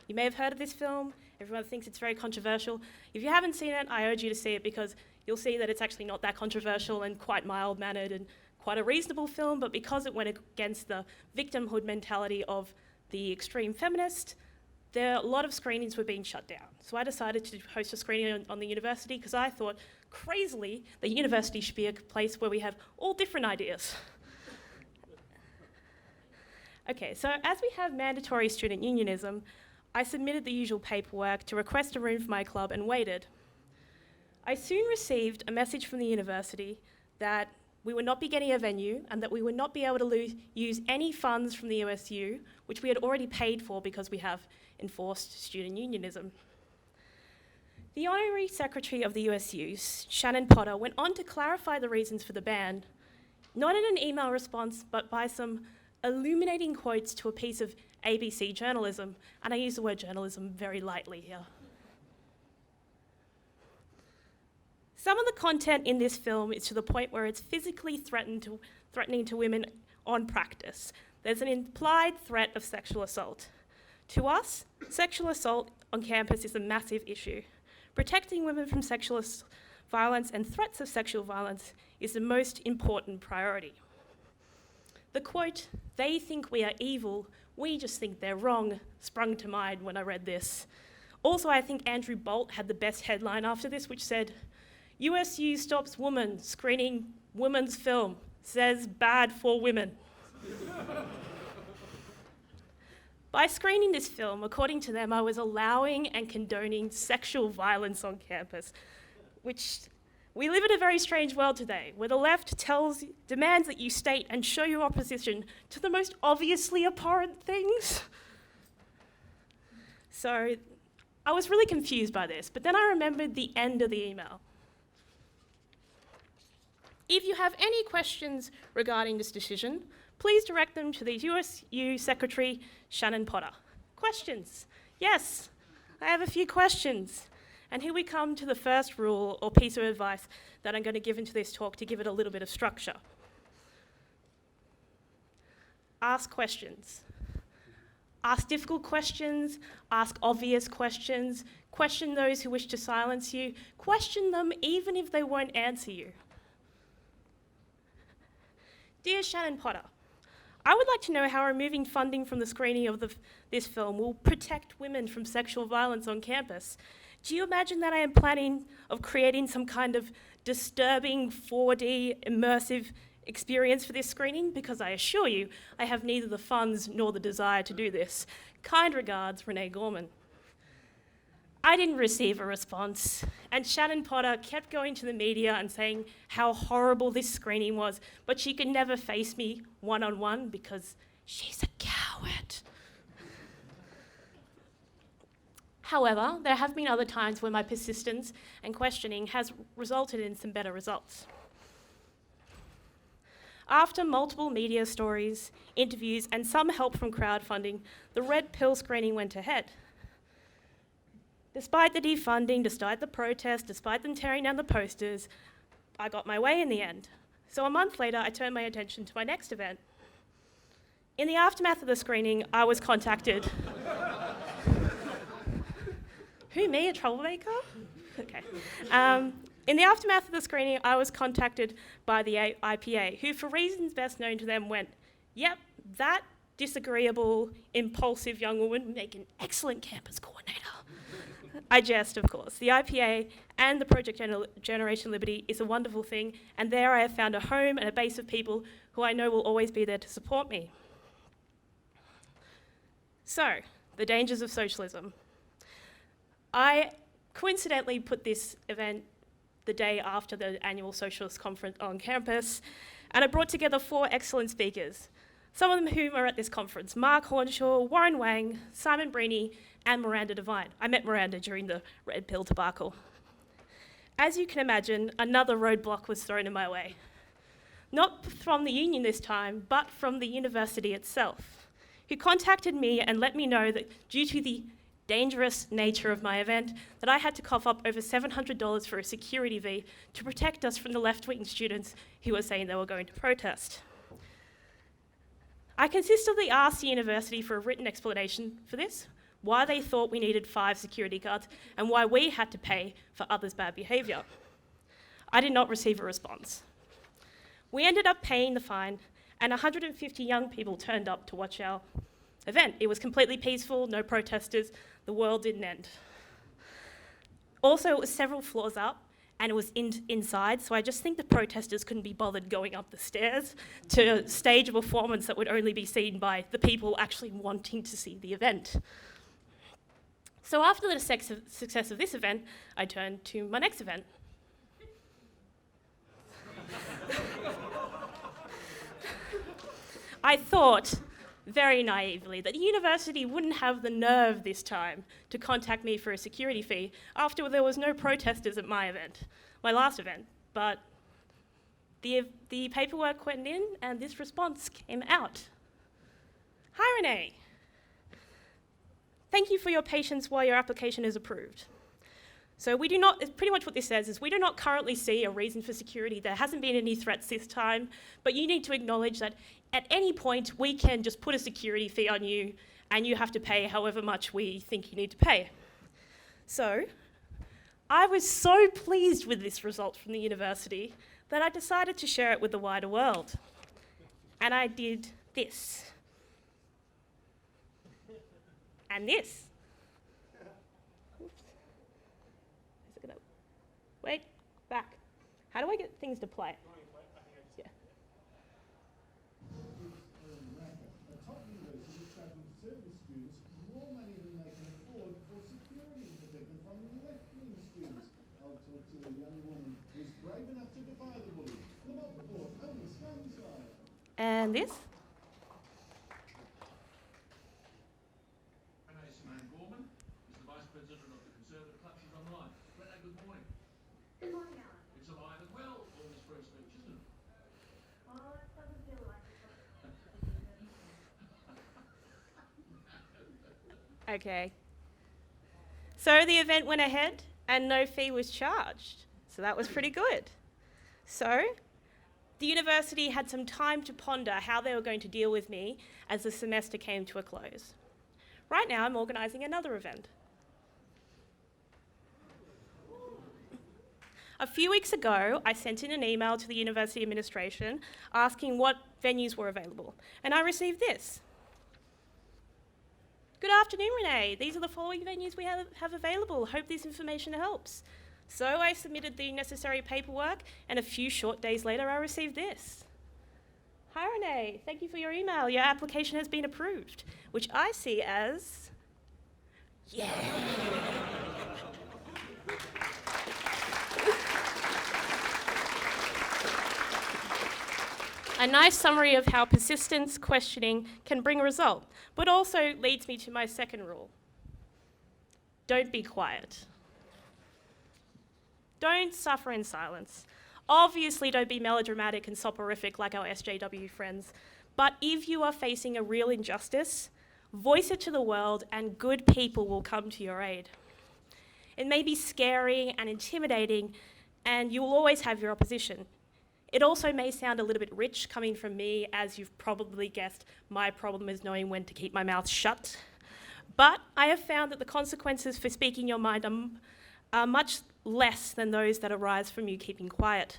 You may have heard of this film. Everyone thinks it's very controversial. If you haven't seen it, I urge you to see it because you'll see that it's actually not that controversial and quite mild-mannered and quite a reasonable film, but because it went against the victimhood mentality of the extreme feminist, a lot of screenings were being shut down. So I decided to host a screening on the university because I thought, crazily, the university should be a place where we have all different ideas. Okay, so as we have mandatory student unionism, I submitted the usual paperwork to request a room for my club and waited. I soon received a message from the university that we would not be getting a venue and that we would not be able to use any funds from the USU, which we had already paid for because we have enforced student unionism. The Honorary Secretary of the USU, Shannon Potter, went on to clarify the reasons for the ban, not in an email response, but by some illuminating quotes to a piece of ABC journalism, and I use the word journalism very lightly here. Some of the content in this film is to the point where it's physically threatening to women on practice. There's an implied threat of sexual assault. To us, sexual assault on campus is a massive issue. Protecting women from sexual violence and threats of sexual violence is the most important priority. The quote, "They think we are evil, we just think they're wrong," sprung to mind when I read this. Also, I think Andrew Bolt had the best headline after this, which said, "USU stops woman screening women's film, says bad for women." By screening this film, according to them, I was allowing and condoning sexual violence on campus, which we live in a very strange world today, where the left demands that you state and show your opposition to the most obviously abhorrent things. So I was really confused by this, but then I remembered the end of the email. If you have any questions regarding this decision, please direct them to the USU Secretary, Shannon Potter. Questions? Yes, I have a few questions. And here we come to the first rule or piece of advice that I'm going to give into this talk to give it a little bit of structure. Ask questions. Ask difficult questions, ask obvious questions, question those who wish to silence you, question them even if they won't answer you. Dear Shannon Potter, I would like to know how removing funding from the screening of this film will protect women from sexual violence on campus. Do you imagine that I am planning of creating some kind of disturbing 4D immersive experience for this screening? Because I assure you, I have neither the funds nor the desire to do this. Kind regards, Renee Gorman. I didn't receive a response, and Shannon Potter kept going to the media and saying how horrible this screening was, but she could never face me one-on-one because she's a coward. However, there have been other times where my persistence and questioning has resulted in some better results. After multiple media stories, interviews, and some help from crowdfunding, the Red Pill screening went ahead. Despite the defunding, despite the protest, despite them tearing down the posters, I got my way in the end. So a month later, I turned my attention to my next event. In the aftermath of the screening, I was contacted. Who, me, a troublemaker? Okay. In the aftermath of the screening, I was contacted by the IPA, who, for reasons best known to them, went, "Yep, that disagreeable, impulsive young woman would make an excellent campus coordinator." I jest, of course. The IPA and the Project Generation Liberty is a wonderful thing, and there I have found a home and a base of people who I know will always be there to support me. So, the dangers of socialism. I coincidentally put this event the day after the annual socialist conference on campus, and I brought together 4 excellent speakers, some of them whom are at this conference: Mark Hornshaw, Warren Wang, Simon Breeny, and Miranda Devine. I met Miranda during the Red Pill debacle. As you can imagine, another roadblock was thrown in my way. Not from the union this time, but from the university itself, who contacted me and let me know that due to the dangerous nature of my event, that I had to cough up over $700 for a security fee to protect us from the left-wing students who were saying they were going to protest. I consistently asked the university for a written explanation for this, why they thought we needed 5 security guards, and why we had to pay for others' bad behaviour. I did not receive a response. We ended up paying the fine, and 150 young people turned up to watch our event. It was completely peaceful, no protesters, the world didn't end. Also, it was several floors up, and it was inside, so I just think the protesters couldn't be bothered going up the stairs to stage a performance that would only be seen by the people actually wanting to see the event. So after the success of this event, I turned to my next event. I thought, very naively, that the university wouldn't have the nerve this time to contact me for a security fee after there was no protesters at my event, my last event. But the paperwork went in and this response came out. Hi, Renee. Thank you for your patience while your application is approved. So we do not, pretty much what this says is we do not currently see a reason for security. There hasn't been any threats this time, but you need to acknowledge that at any point we can just put a security fee on you and you have to pay however much we think you need to pay. So I was so pleased with this result from the university that I decided to share it with the wider world. And I did this. And this. Wait, back. How do I get things to play? Yeah. And this. Renee Gorman is the Vice President of the Conservative Clutches Online. Renee, good morning. Good morning, Alan. It's alive and well, all this free speech, isn't it? Oh, it doesn't feel like it. Okay. So the event went ahead and no fee was charged. So that was pretty good. So the university had some time to ponder how they were going to deal with me as the semester came to a close. Right now, I'm organising another event. A few weeks ago, I sent in an email to the university administration asking what venues were available, and I received this. Good afternoon, Renee. These are the following venues we have available. Hope this information helps. So I submitted the necessary paperwork, and a few short days later, I received this. Hi, Renee. Thank you for your email. Your application has been approved, which I see as, yeah. A nice summary of how persistence, questioning can bring a result, but also leads me to my second rule. Don't be quiet. Don't suffer in silence. Obviously, don't be melodramatic and soporific like our SJW friends, but if you are facing a real injustice, voice it to the world and good people will come to your aid. It may be scary and intimidating, and you will always have your opposition. It also may sound a little bit rich coming from me, as you've probably guessed, my problem is knowing when to keep my mouth shut. But I have found that the consequences for speaking your mind are much less than those that arise from you keeping quiet.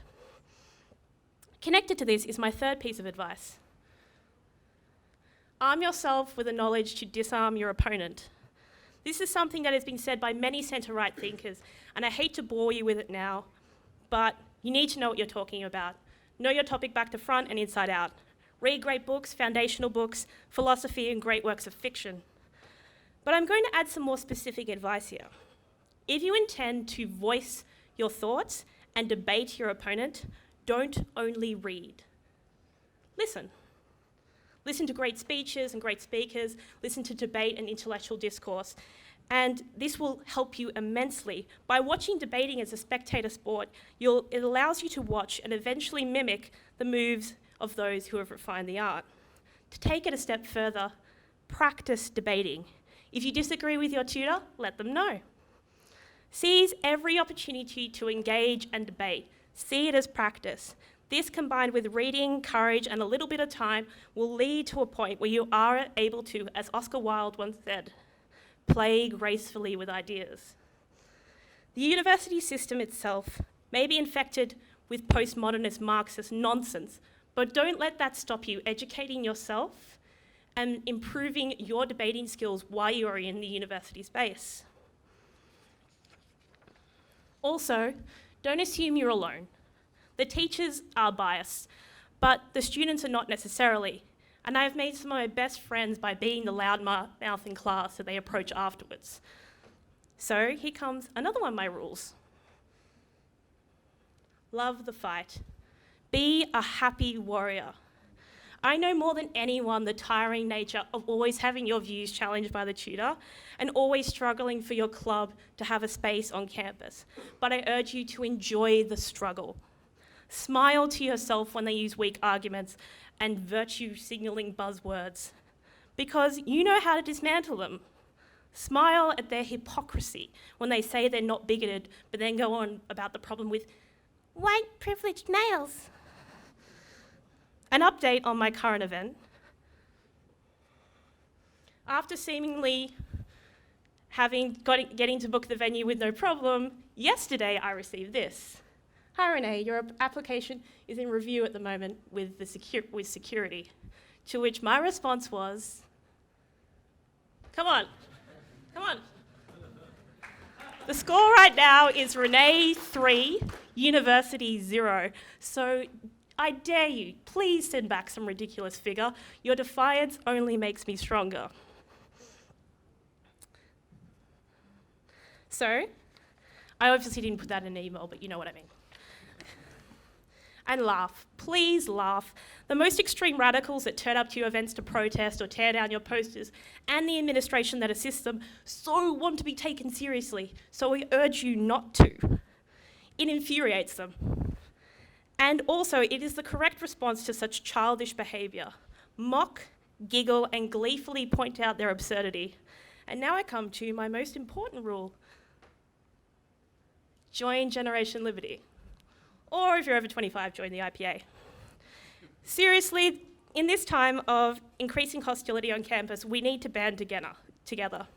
Connected to this is my third piece of advice. Arm yourself with the knowledge to disarm your opponent. This is something that has been said by many centre-right thinkers, and I hate to bore you with it now, but you need to know what you're talking about. Know your topic back to front and inside out. Read great books, foundational books, philosophy, and great works of fiction. But I'm going to add some more specific advice here. If you intend to voice your thoughts and debate your opponent, don't only read. Listen. Listen to great speeches and great speakers, listen to debate and intellectual discourse, and this will help you immensely. By watching debating as a spectator sport, it allows you to watch and eventually mimic the moves of those who have refined the art. To take it a step further, practice debating. If you disagree with your tutor, let them know. Seize every opportunity to engage and debate. See it as practice. This, combined with reading, courage, and a little bit of time, will lead to a point where you are able to, as Oscar Wilde once said, play gracefully with ideas. The university system itself may be infected with postmodernist Marxist nonsense, but don't let that stop you educating yourself and improving your debating skills while you are in the university space. Also, don't assume you're alone. The teachers are biased, but the students are not necessarily. And I've made some of my best friends by being the loudmouth in class that they approach afterwards. So here comes another one of my rules. Love the fight. Be a happy warrior. I know more than anyone the tiring nature of always having your views challenged by the tutor and always struggling for your club to have a space on campus. But I urge you to enjoy the struggle. Smile to yourself when they use weak arguments and virtue signalling buzzwords, because you know how to dismantle them. Smile at their hypocrisy when they say they're not bigoted, but then go on about the problem with white privileged males. An update on my current event. After seemingly getting to book the venue with no problem, yesterday I received this. Hi Renee, your application is in review at the moment with security. To which my response was, come on. The score right now is Renee 3, University 0. So I dare you, please send back some ridiculous figure. Your defiance only makes me stronger. So, I obviously didn't put that in an email, but you know what I mean. And laugh, please laugh. The most extreme radicals that turn up to your events to protest or tear down your posters, and the administration that assists them, so want to be taken seriously, so we urge you not to. It infuriates them. And also, it is the correct response to such childish behaviour. Mock, giggle, and gleefully point out their absurdity. And now I come to my most important rule. Join Generation Liberty. Or if you're over 25, join the IPA. Seriously, in this time of increasing hostility on campus, we need to band together.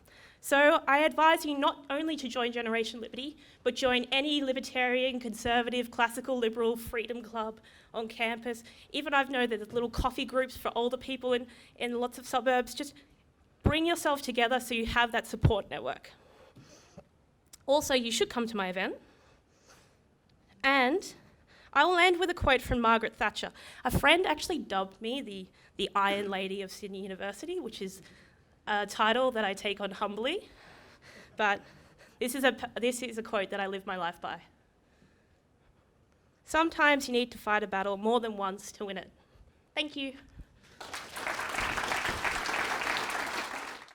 So I advise you not only to join Generation Liberty, but join any libertarian, conservative, classical, liberal, freedom club on campus. Even I know that there's little coffee groups for older people in lots of suburbs. Just bring yourself together so you have that support network. Also, you should come to my event. And I will end with a quote from Margaret Thatcher. A friend actually dubbed me the Iron Lady of Sydney University, which is a title that I take on humbly. But this is a quote that I live my life by. Sometimes you need to fight a battle more than once to win it. Thank you.